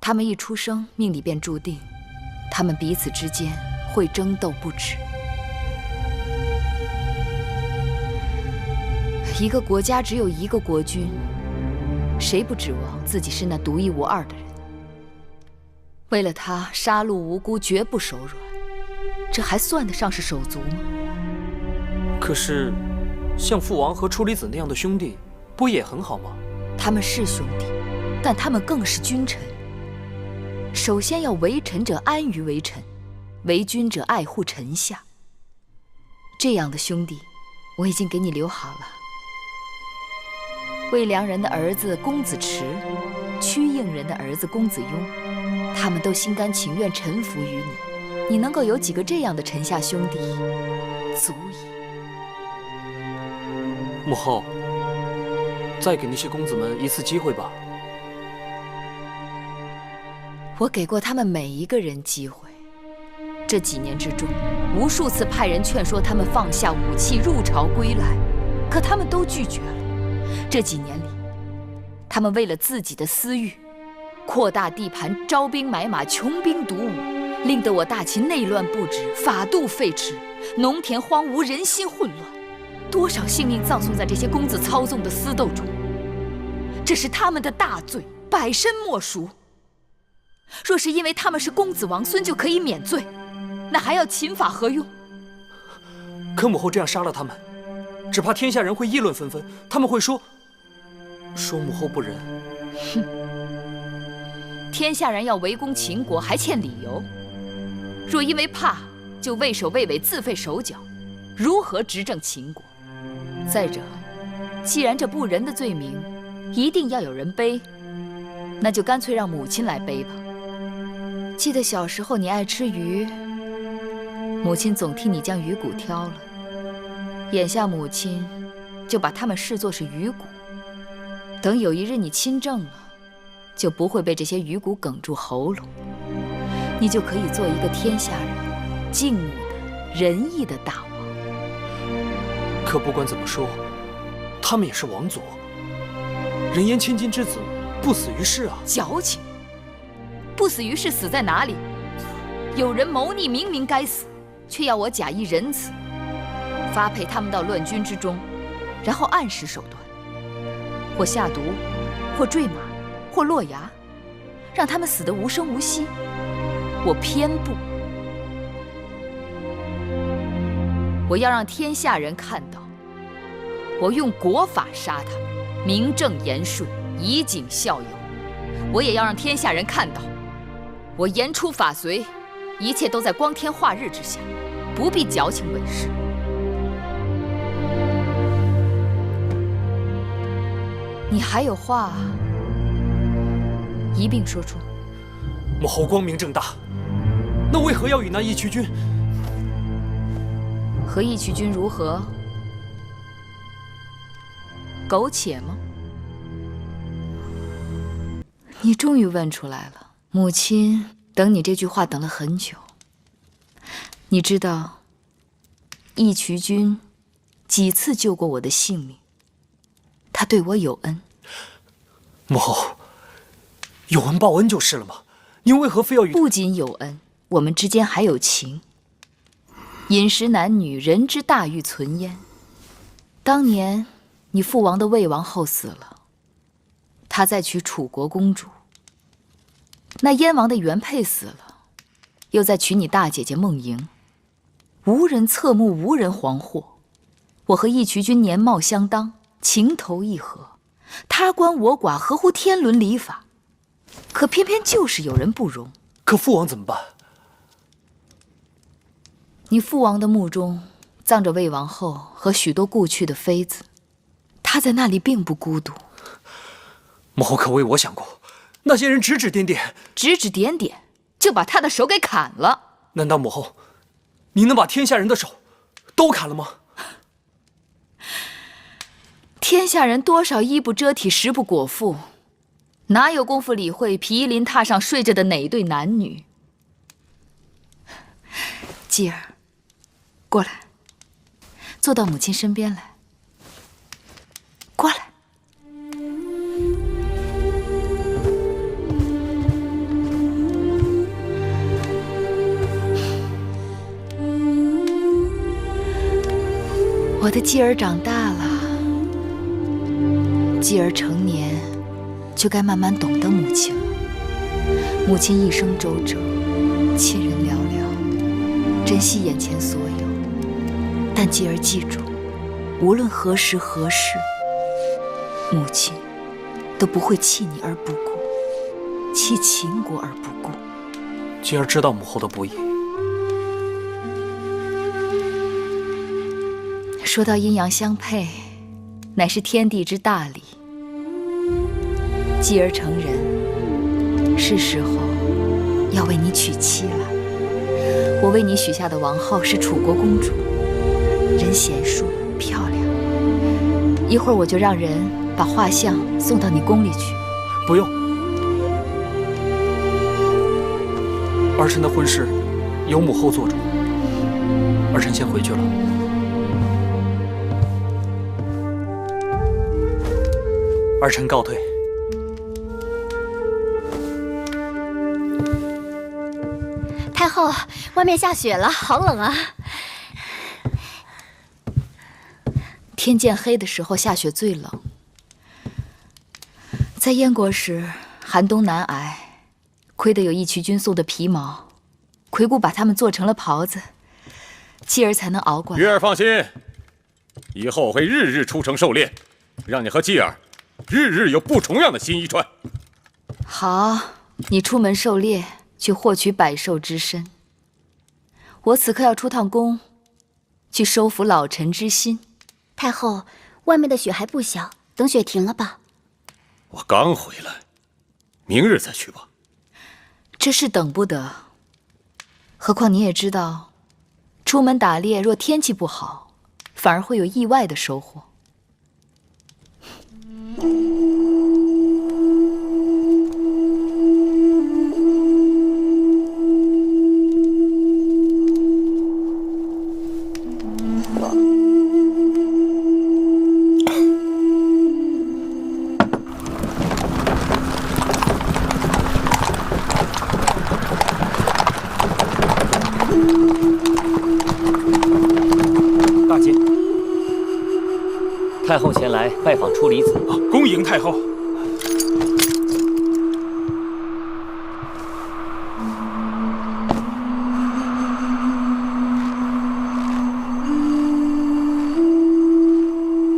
B: 他们一出生，命里便注定，他们彼此之间会争斗不止。一个国家只有一个国君，谁不指望自己是那独一无二的人？为了他，杀戮无辜，绝不手软，这还算得上是手足吗？
O: 可是，像父王和处理子那样的兄弟，不也很好吗？
B: 他们是兄弟，但他们更是君臣。首先要为臣者安于为臣，为君者爱护臣下。这样的兄弟，我已经给你留好了。魏良人的儿子公子迟，屈应人的儿子公子雍，他们都心甘情愿臣服于你。你能够有几个这样的臣下兄弟，足矣。
O: 母后，再给那些公子们一次机会吧。
B: 我给过他们每一个人机会。这几年之中，无数次派人劝说他们放下武器，入朝归来，可他们都拒绝了。这几年里，他们为了自己的私欲，扩大地盘，招兵买马，穷兵黩武，令得我大秦内乱不止，法度废弛，农田荒芜，人心混乱，多少性命葬送在这些公子操纵的私斗中。这是他们的大罪，百身莫赎。若是因为他们是公子王孙就可以免罪，那还要秦法何用？
O: 可母后这样杀了他们，只怕天下人会议论纷纷，他们会说母后不仁。
B: 哼，天下人要围攻秦国还欠理由，若因为怕就畏首畏尾，自废手脚，如何执政秦国？再者，既然这不仁的罪名一定要有人背，那就干脆让母亲来背吧。记得小时候你爱吃鱼，母亲总替你将鱼骨挑了，眼下母亲就把它们视作是鱼骨。等有一日你亲政了，就不会被这些鱼骨哽住喉咙，你就可以做一个天下人敬慕的仁义的大王。
O: 可不管怎么说，他们也是王族，人言千金之子，不死于世啊！
B: 矫情！不死于世死在哪里？有人谋逆，明明该死，却要我假意仁慈，发配他们到乱军之中，然后暗使手段，或下毒，或坠马，或落崖，让他们死得无声无息。我偏不，我要让天下人看到，我用国法杀他们，名正言顺，以儆效尤。我也要让天下人看到，我言出法随，一切都在光天化日之下，不必矫情伪饰。你还有话，一并说出。
O: 母后光明正大，那为何要与那义渠君？
B: 和义渠君如何？苟且吗？你终于问出来了。母亲等你这句话等了很久。你知道，义渠君几次救过我的性命，他对我有恩。
O: 母后，有恩报恩就是了吗？您为何非要与……
B: 不仅有恩，我们之间还有情。饮食男女，人之大欲存焉。当年你父王的魏王后死了，他再娶楚国公主。那燕王的原配死了，又再娶你大姐姐孟莹。无人侧目，无人惶惑。我和义渠君年貌相当，情投意合，他关我寡，合乎天伦礼法。可偏偏就是有人不容。
O: 可父王怎么办？
B: 你父王的墓中葬着魏王后和许多故去的妃子，他在那里并不孤独。
O: 母后可为我想过，那些人指指点点，
B: 就把他的手给砍了。
O: 难道母后，您能把天下人的手都砍了吗？
B: 天下人多少衣不遮体，食不果腹，哪有功夫理会毗邻榻上睡着的哪一对男女？继儿，过来，坐到母亲身边来。过来。我的继儿长大了，继儿成年，就该慢慢懂得母亲了。母亲一生周折，亲人寥寥，珍惜眼前所有。但继儿记住，无论何时何事，母亲都不会弃你而不顾，弃秦国而不顾。
O: 继儿知道母后的不易。
B: 说到阴阳相配，乃是天地之大理。继儿成人，是时候要为你娶妻了。我为你许下的王后是楚国公主，人贤淑漂亮。一会儿我就让人把画像送到你宫里去。
O: 不用，儿臣的婚事由母后做主，儿臣先回去了。儿臣告退。
F: 太后，外面下雪了，好冷啊！
B: 天渐黑的时候下雪最冷。在燕国时，寒冬难挨，亏得有义渠君送的皮毛，魁姑把它们做成了袍子，继儿才能熬过来。
L: 月儿放心，以后会日日出城狩猎，让你和继儿日日有不重样的新衣穿。
B: 好，你出门狩猎，去获取百兽之身。我此刻要出趟宫，去收服老臣之心。
F: 太后，外面的雪还不小，等雪停了吧。
L: 我刚回来，明日再去吧。
B: 这事等不得。何况你也知道，出门打猎若天气不好，反而会有意外的收获。
D: 大姐，太后前来拜访初离子，
R: 恭迎太后。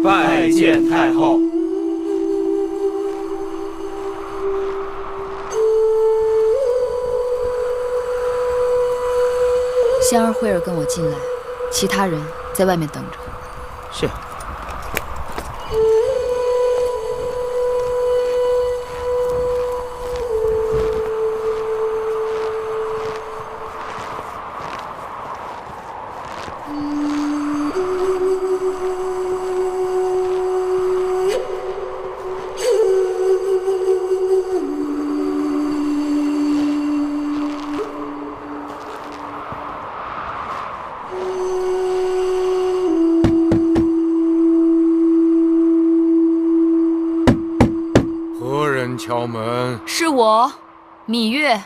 J: 拜见太后。
B: 香儿、慧儿跟我进来，其他人在外面等着。
D: 是。
E: 敲门？
B: 是我，芈月。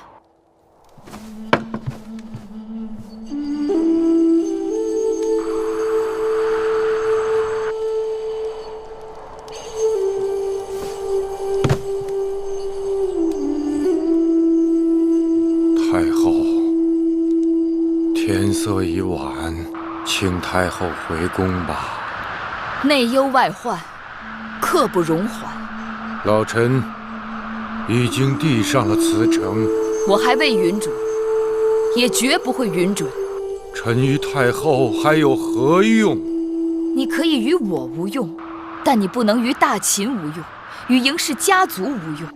E: 太后，天色已晚，请太后回宫吧。
B: 内忧外患，刻不容缓。
E: 老臣已经递上了辞呈，
B: 我还未允准，也绝不会允准。
E: 臣与太后还有何用？
B: 你可以与我无用，但你不能与大秦无用，与嬴氏家族无用。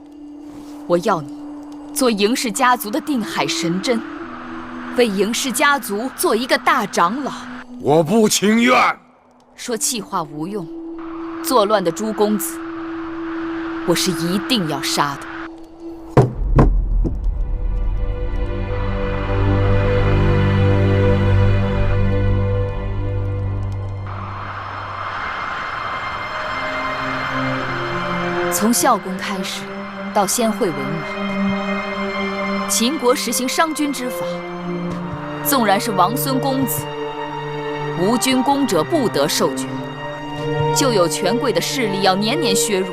B: 我要你做嬴氏家族的定海神针，为嬴氏家族做一个大长老。
E: 我不情愿。
B: 说气话无用，作乱的朱公子，我是一定要杀的。从孝公开始，到先惠文王，秦国实行商君之法，纵然是王孙公子，无军功者不得受爵，就有权贵的势力要年年削弱。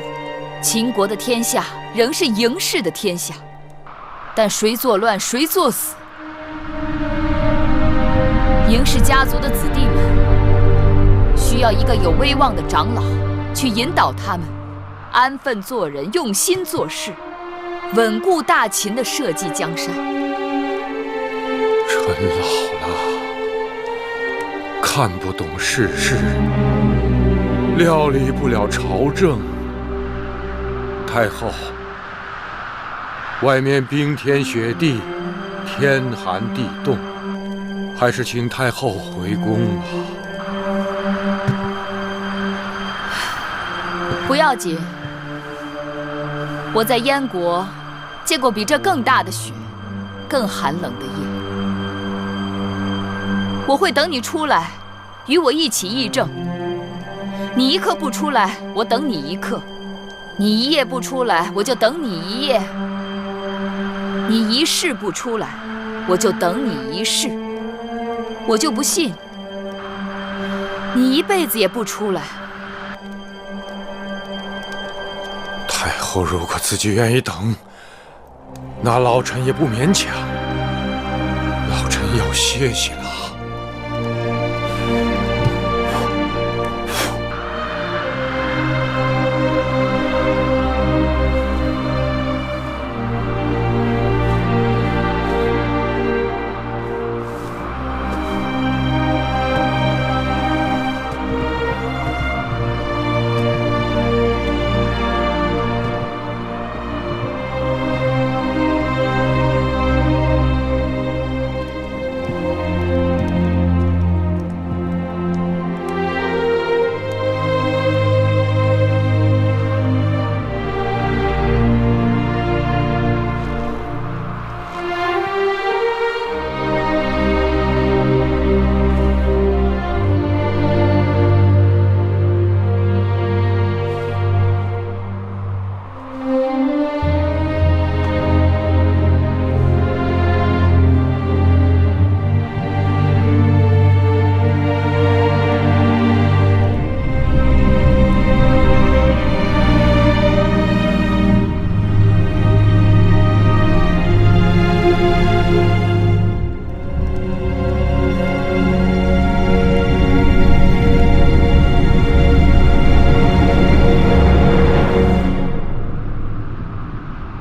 B: 秦国的天下仍是嬴氏的天下，但谁作乱谁作死。嬴氏家族的子弟们需要一个有威望的长老去引导他们安分做人，用心做事，稳固大秦的社稷江山。
E: 臣老了，看不懂世事，料理不了朝政。太后，外面冰天雪地，天寒地冻，还是请太后回宫吧。
B: 不要紧，我在燕国见过比这更大的雪，更寒冷的夜。我会等你出来，与我一起议政。你一刻不出来，我等你一刻；你一夜不出来，我就等你一夜；你一世不出来，我就等你一世。我就不信你一辈子也不出来。
E: 太后如果自己愿意等，那老臣也不勉强。老臣要歇息了。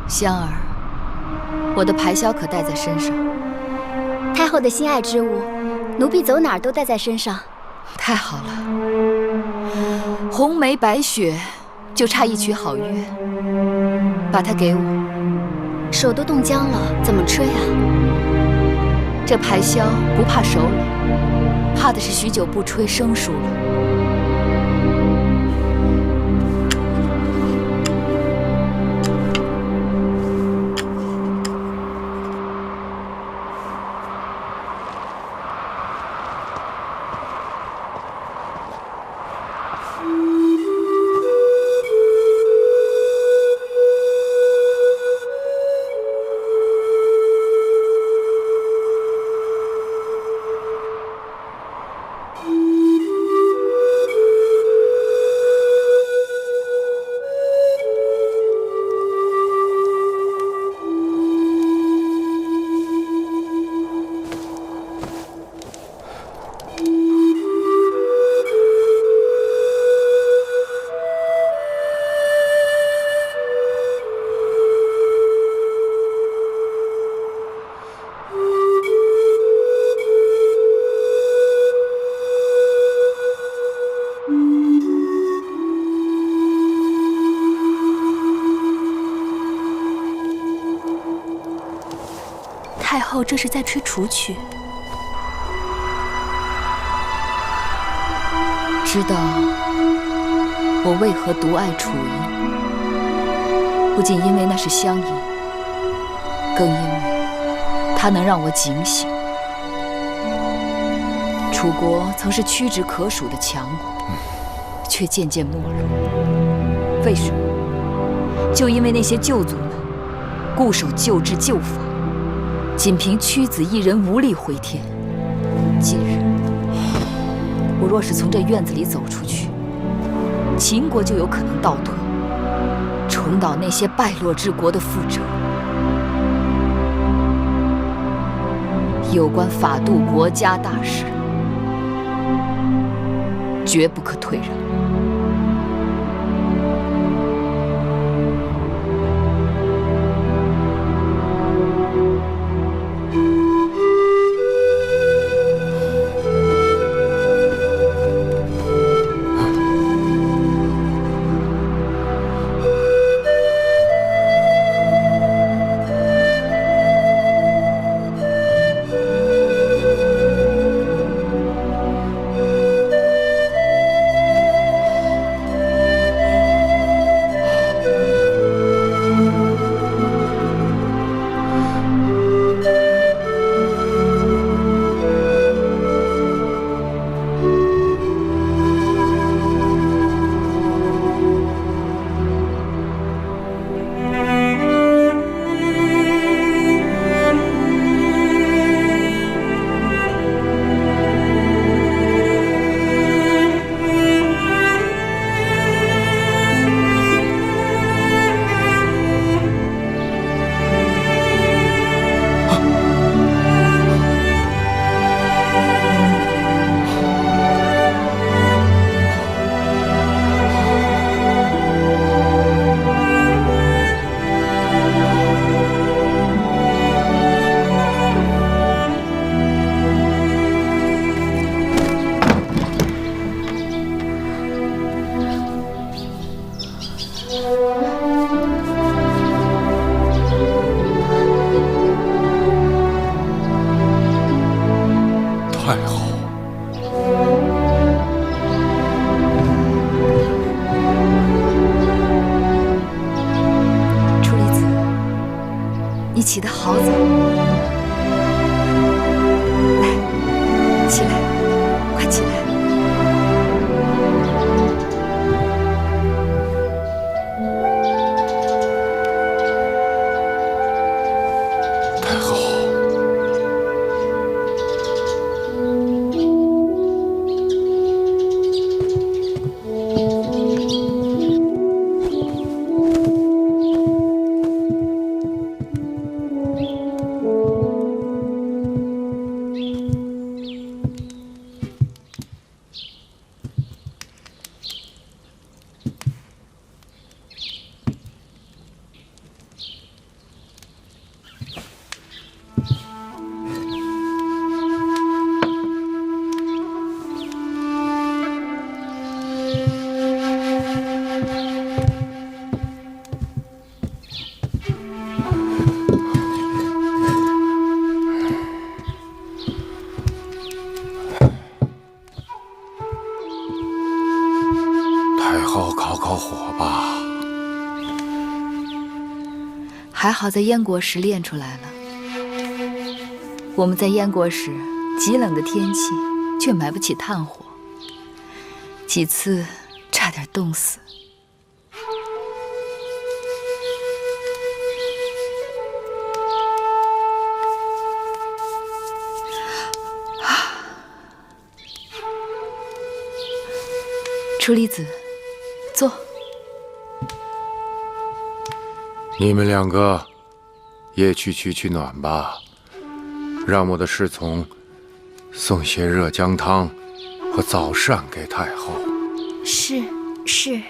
B: 香儿，我的排箫可带在身上。
F: 太后的心爱之物，奴婢走哪儿都带在身上。
B: 太好了，红梅白雪，就差一曲好乐，把它给我。
F: 手都冻僵了，怎么吹啊？
B: 这排箫不怕手冷，怕的是许久不吹生疏了。
S: 后这是在吹楚曲。
B: 知道我为何独爱楚音，不仅因为那是乡音，更因为它能让我警醒。楚国曾是屈指可数的强国，却渐渐没落。为什么？就因为那些旧族们固守旧制旧法，仅凭屈子一人无力回天。今日我若是从这院子里走出去，秦国就有可能倒退，重蹈那些败落之国的覆辙。有关法度国家大事，绝不可退让。起得好早，来，起来，快起来！
E: 太后，烤火吧。
B: 还好在燕国时练出来了。我们在燕国时，极冷的天气却买不起炭火，几次差点冻死。楚离子，坐。
E: 你们两个也去取暖吧，让我的侍从送些热姜汤和早膳给太后。
T: 是。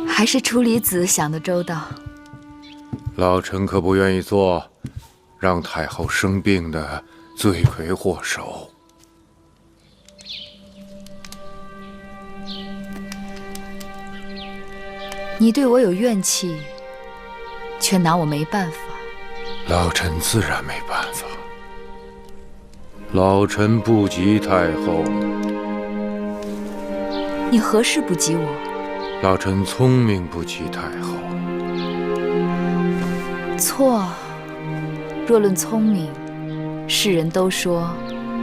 B: 还是楚离子想得周到。
E: 老臣可不愿意做让太后生病的罪魁祸首。
B: 你对我有怨气，却拿我没办法。
E: 老臣自然没办法。老臣不及太后。
B: 你何事不及我？
E: 老臣聪明不及太后。
B: 错。若论聪明，世人都说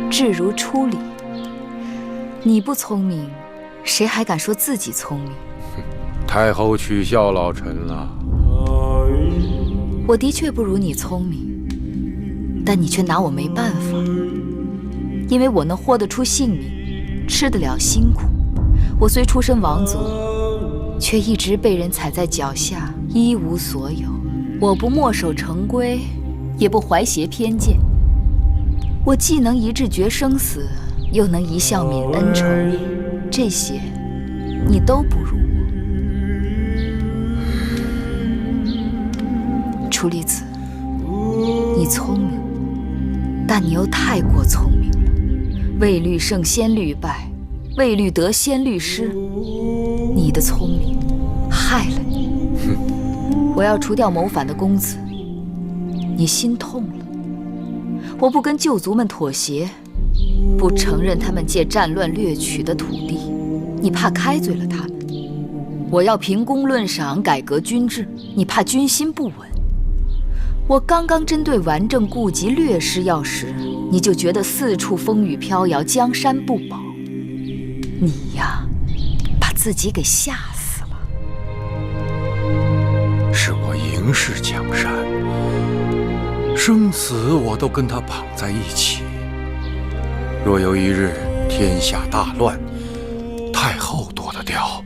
B: 智如初礼。你不聪明，谁还敢说自己聪明？
E: 太后取笑老臣了。
B: 我的确不如你聪明，但你却拿我没办法，因为我能豁得出性命，吃得了辛苦。我虽出身王族，却一直被人踩在脚下，一无所有。我不墨守成规，也不怀挟偏见。我既能一致决生死，又能一笑泯恩仇，这些你都不如我。楚离子，你聪明，但你又太过聪明了。未虑胜先虑败，未虑得先虑失。你的聪明害了你。我要除掉谋反的公子，你心痛了。我不跟旧族们妥协，不承认他们借战乱掠取的土地，你怕开罪了他们。我要凭功论赏，改革军制，你怕军心不稳。我刚刚针对顽症痼疾略施药时，你就觉得四处风雨飘摇，江山不保。你呀，把自己给吓死了。
E: 是我营视江山，生死我都跟他绑在一起。若有一日天下大乱，太后躲得掉，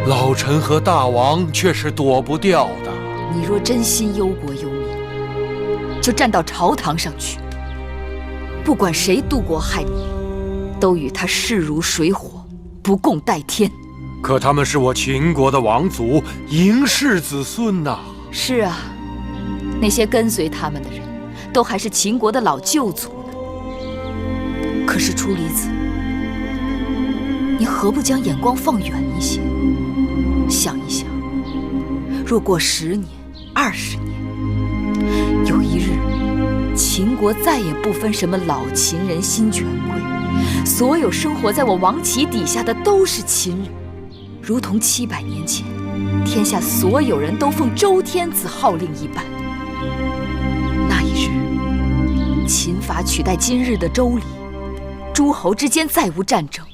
E: 老臣和大王却是躲不掉的。
B: 你若真心忧国忧民，就站到朝堂上去，不管谁渡国害民，都与他势如水火，不共戴天。
E: 可他们是我秦国的王族，嬴氏子孙呐。
B: 是啊，那些跟随他们的人，都还是秦国的老旧族呢。可是楚离子，你何不将眼光放远一些，想一想，若过10年、20年，有一日，秦国再也不分什么老秦人、新权贵，所有生活在我王旗底下的都是秦人，如同700年前，天下所有人都奉周天子号令一般。那一日，秦法取代今日的周礼，诸侯之间再无战争，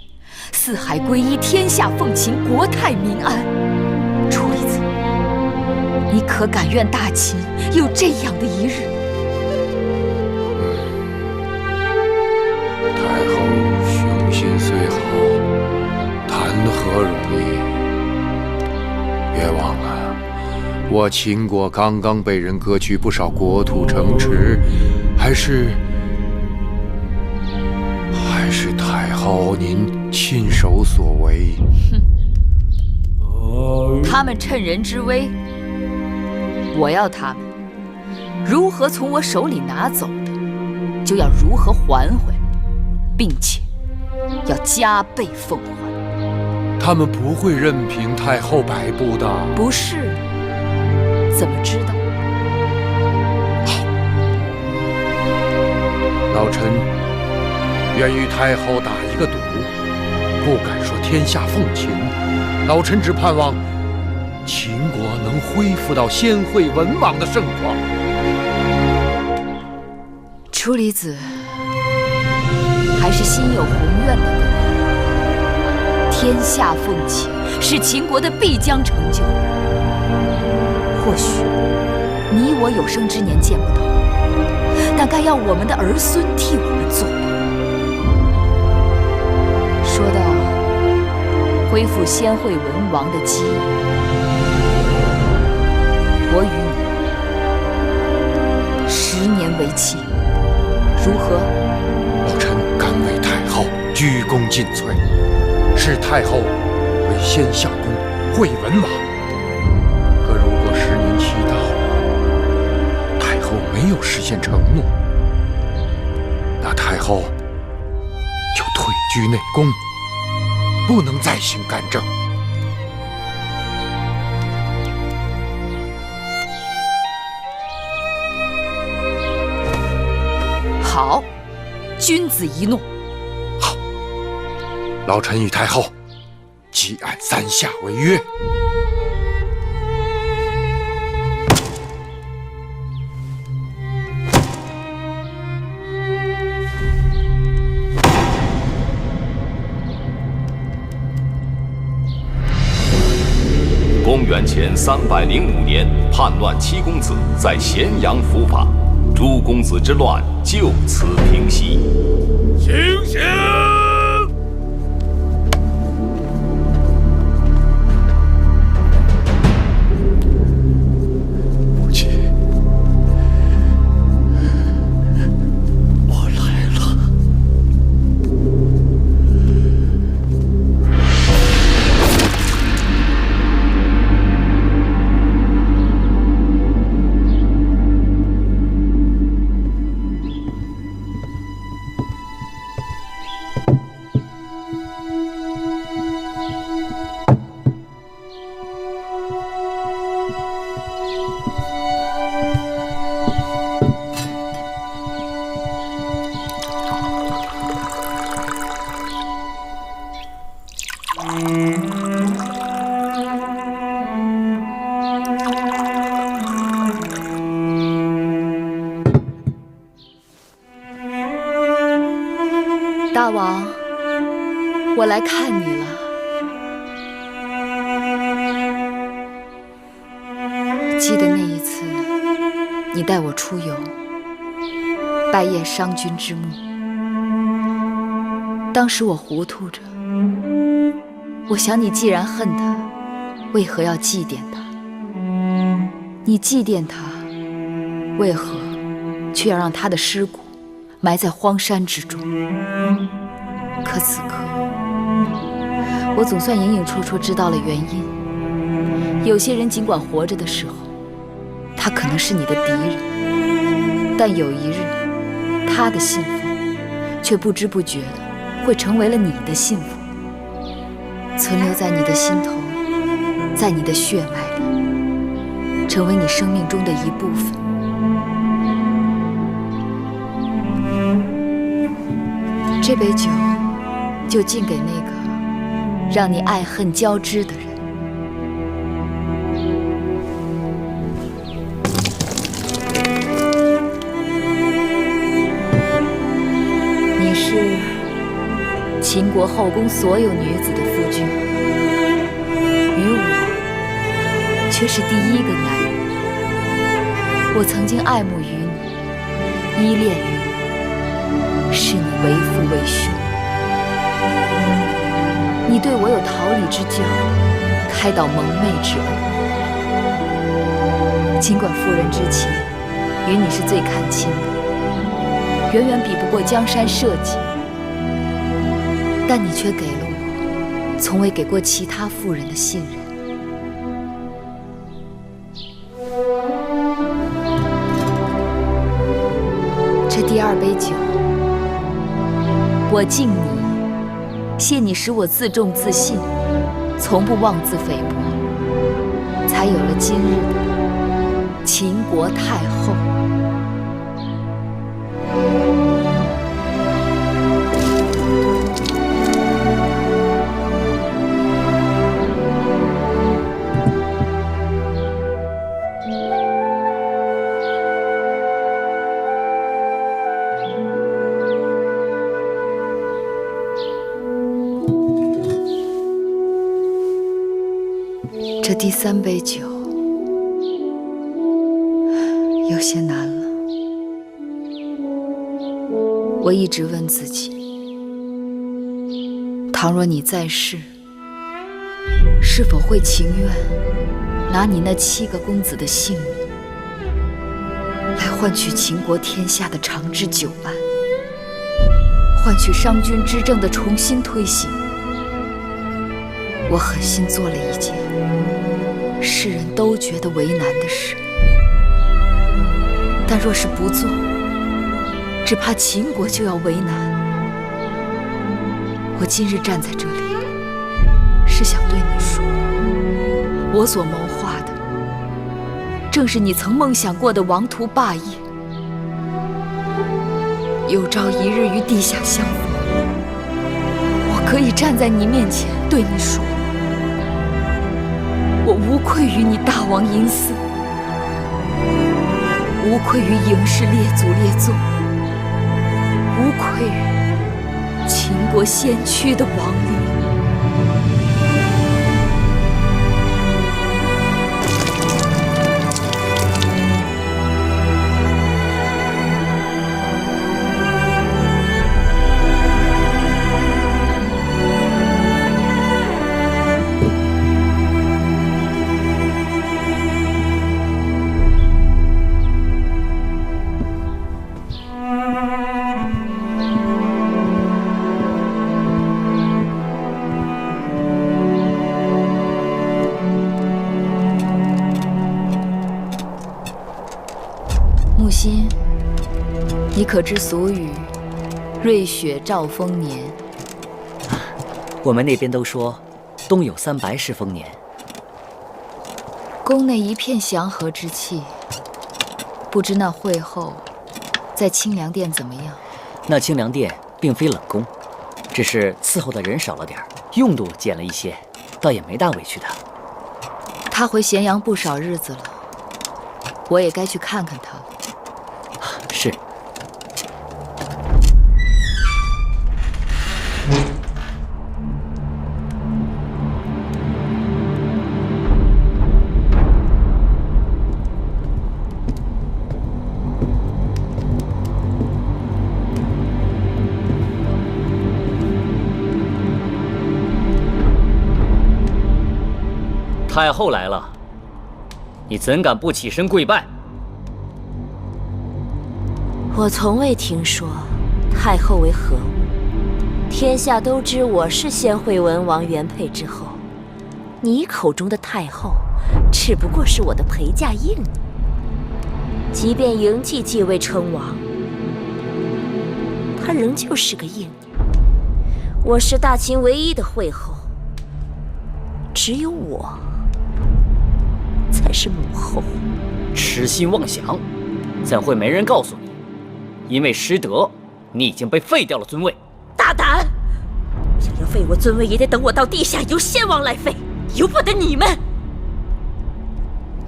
B: 四海归一，天下奉秦，国泰民安。楚离子，你可敢愿大秦有这样的一日？
E: 太后雄心虽好，谈何容易？别忘了，我秦国刚刚被人割去不少国土城池，还是太后您亲手所为。
B: 他们趁人之危，我要他们如何从我手里拿走的，就要如何还回来，并且要加倍奉还。
E: 他们不会任凭太后摆布的。
B: 不是？怎么知道？
E: 好，老臣愿与太后打一个赌，不敢说天下奉秦，老臣只盼望秦国能恢复到先惠文王的盛况。
B: 楚离子还是心有宏愿的人，天下奉秦是秦国的必将成就。或许你我有生之年见不到，但该要我们的儿孙替我们做到。说到恢复先惠文王的基业，我与你10年为期，如何？
E: 老臣敢为太后鞠躬尽瘁，是太后为先下功惠文王。可如果10年期到了，太后没有实现承诺，那太后就退居内宫，不能再行干政。
B: 好，君子一诺。
E: 好，老臣与太后即按3下为约。
U: 公元前305年，叛乱七公子在咸阳伏法，诸公子之乱就此平息。
J: 醒醒！
A: 母亲，我来了。
B: 大王，我来看你了。记得那一次，你带我出游，拜谒商君之墓。当时我糊涂着，我想你既然恨他，为何要祭奠他？你祭奠他，为何却要让他的尸骨埋在荒山之中？可此刻，我总算隐隐绰绰知道了原因。有些人尽管活着的时候，他可能是你的敌人，但有一日，他的信奉却不知不觉地会成为了你的信奉，存留在你的心头，在你的血脉里，成为你生命中的一部分。这杯酒就敬给那个让你爱恨交织的人。你是秦国后宫所有女子的夫君，于我却是第一个男人。我曾经爱慕于你，依恋于你，视你为父为兄。你对我有桃李之交，开导蒙昧之恩。尽管妇人之情与你是最看轻的，远远比不过江山社稷，但你却给了我从未给过其他妇人的信任。这第二杯酒，我敬你，谢你使我自重自信，从不妄自菲薄，才有了今日的秦国太后。这第三杯酒有些难了。我一直问自己，倘若你在世，是否会情愿拿你那7个公子的性命，来换取秦国天下的长治久安，换取商君之政的重新推行？我狠心做了一件世人都觉得为难的事，但若是不做，只怕秦国就要为难。我今日站在这里，是想对你说，我所谋划的，正是你曾梦想过的王图霸业。有朝一日与地下相逢，我可以站在你面前对你说，我无愧于你大王阴司，无愧于嬴氏列祖列宗，无愧于秦国先驱的亡灵。木心，你可知俗语“瑞雪兆丰年”？
D: 我们那边都说，冬有300是丰年。
B: 宫内一片祥和之气，不知那会后在清凉殿怎么样？
D: 那清凉殿并非冷宫，只是伺候的人少了点，用度减了一些，倒也没大委屈的。
B: 他回咸阳不少日子了，我也该去看看他了。
D: 是。太后来了，你怎敢不起身跪拜？
G: 我从未听说太后为何物，天下都知我是先惠文王原配之后，你口中的太后只不过是我的陪嫁印。即便嬴稷继位称王，她仍旧是个印。我是大秦唯一的惠后，只有我才是母后。
D: 痴心妄想，怎会没人告诉你？因为失德，你已经被废掉了尊位。
G: 大胆！想要废我尊位，也得等我到地下由先王来废，由不得你们。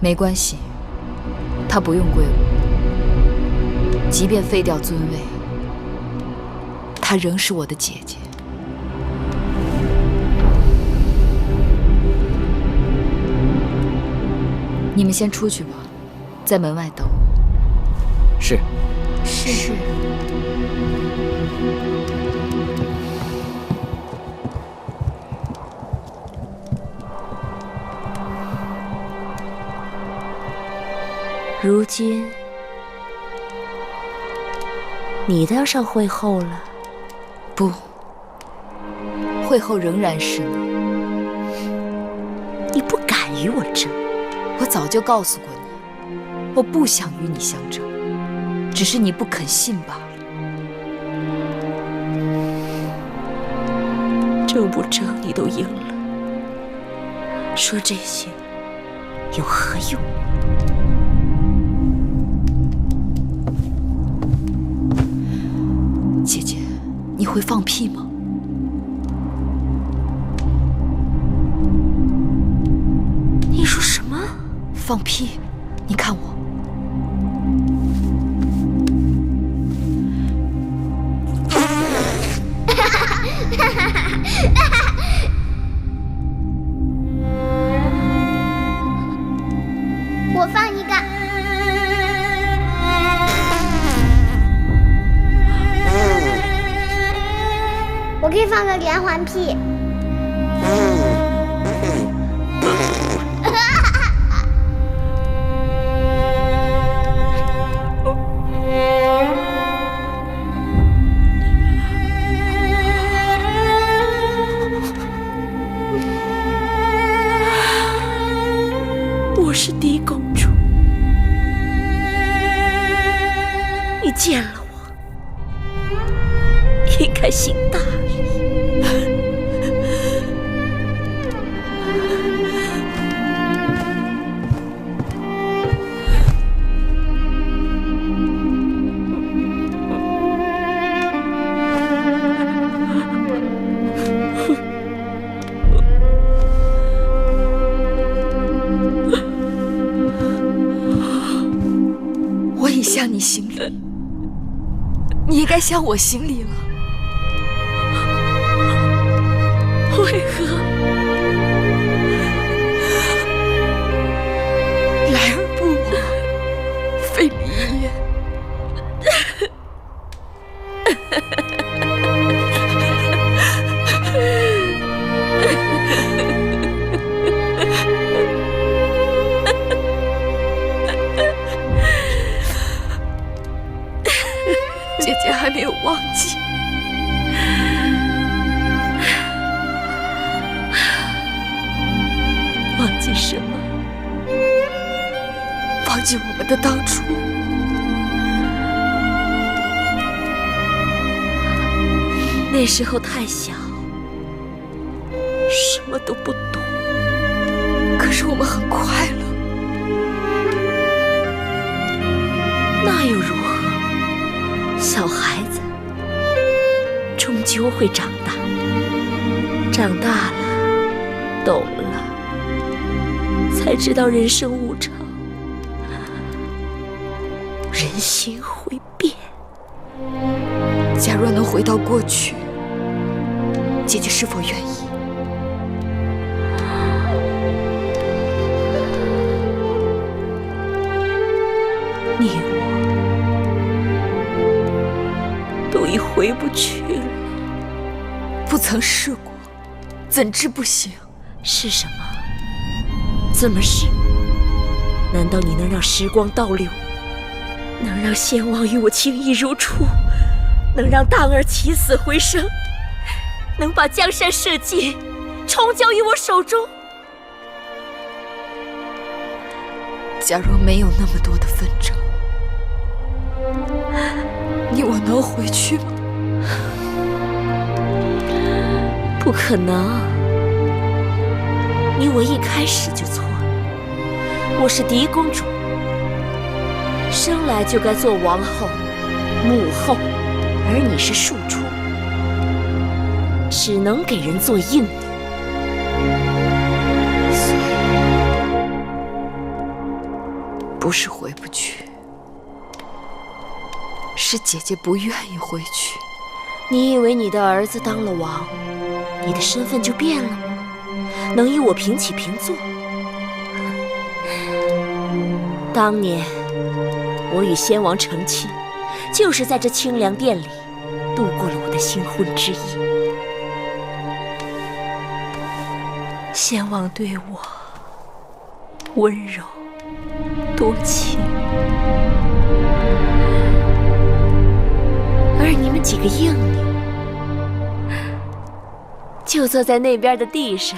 B: 没关系，她不用归我。即便废掉尊位，她仍是我的姐姐。你们先出去吧，在门外等我。
D: 是。
B: 是。
G: 如今，你当上惠后了？
B: 不，惠后仍然是你。
G: 你不敢与我争。
B: 我早就告诉过你，我不想与你相争，只是你不肯信罢了。
G: 争不争，你都赢了，说这些有何用？
B: 姐姐，你会放屁吗？
G: 你说什么？
B: 放屁！你看我。
F: 我放一个。我可以放个连环屁。
G: 我是嫡公主，你见了我，应该行大礼。
B: 你应该想我心里了。
S: 为何？
B: 来而不往，非礼也。姐姐还没有忘记。忘记什么？忘记我们的当初。
G: 那时候太小，什么都不懂。
B: 可是我们很快乐。
G: 那又如何？小孩子终究会长大，长大了，懂了，才知道人生无常，人心会变。
B: 假若能回到过去，姐姐是否愿意？
G: 你我都已回不去了。
B: 不曾试过，怎知不行？
G: 是什么？怎么是？难道你能让时光倒流？能让先王与我情谊如初？能让荡儿起死回生？能把江山社稷重交于我手中？
B: 假若没有那么多的纷争，你我能回去吗？
G: 不可能，你我一开始就错了。我是嫡公主，生来就该做王后、母后，而你是庶出，只能给人做应女。
B: 所以，不是回不去，是姐姐不愿意回去。
G: 你以为你的儿子当了王，你的身份就变了吗？能与我平起平坐？当年我与先王成亲，就是在这清凉殿里度过了我的新婚之夜。先王对我温柔多情，而你们几个应女就坐在那边的地上，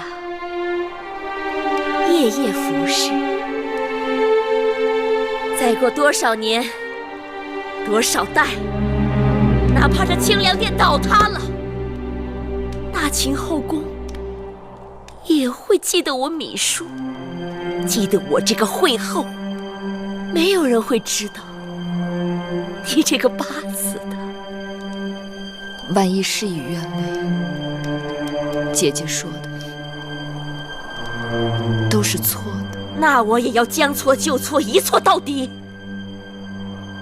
G: 夜夜服侍。再过多少年，多少代，哪怕这清凉殿倒塌了，大秦后宫也会记得我芈姝，记得我这个惠后。没有人会知道你这个八字的。
B: 万一事与愿违，姐姐说的都是错的。
G: 那我也要将错就错，一错到底。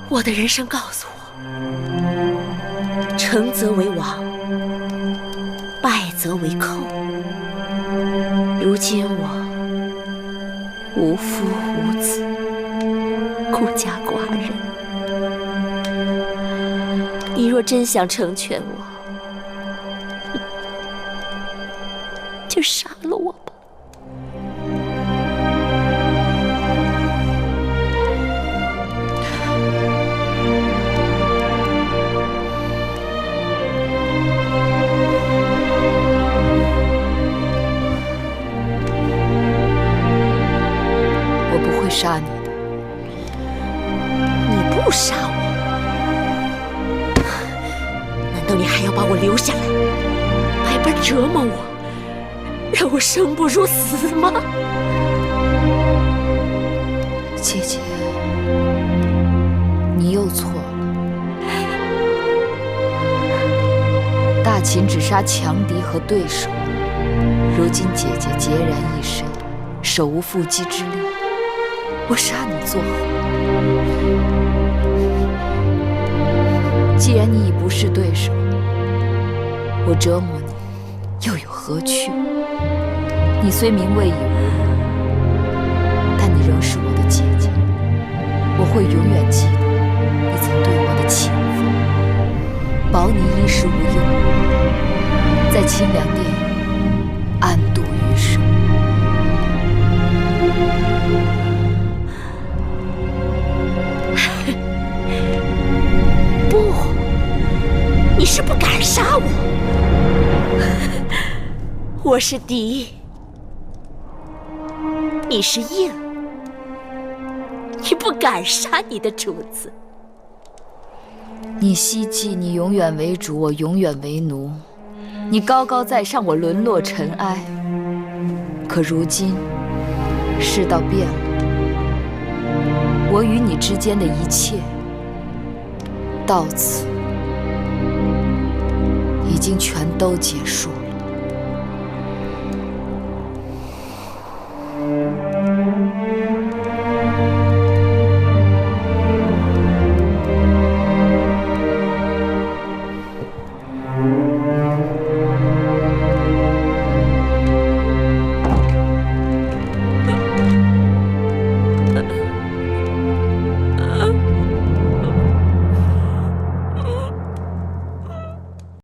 G: 我的人生告诉我，成则为王，败则为寇。如今我无夫无子，孤家寡人。你若真想成全我，就杀了我吧。
B: 我不会杀你的。
G: 你不杀我，难道你还要把我留下来，百般折磨我，让我生不如死吗？
B: 姐姐，你又错了。大秦只杀强敌和对手，如今姐姐孑然一身，手无缚鸡之力，我杀你作何？既然你已不是对手，我折磨你又有何趣？你虽名为已无，但你仍是我的姐姐，我会永远记得你曾对我的情分，保你衣食无忧，在清凉殿安度余生。
G: 不，你是不敢杀我。我是敌，你是应，你不敢杀你的主子。
B: 你希冀你永远为主，我永远为奴；你高高在上，我沦落尘埃。可如今世道变了，我与你之间的一切到此已经全都结束了。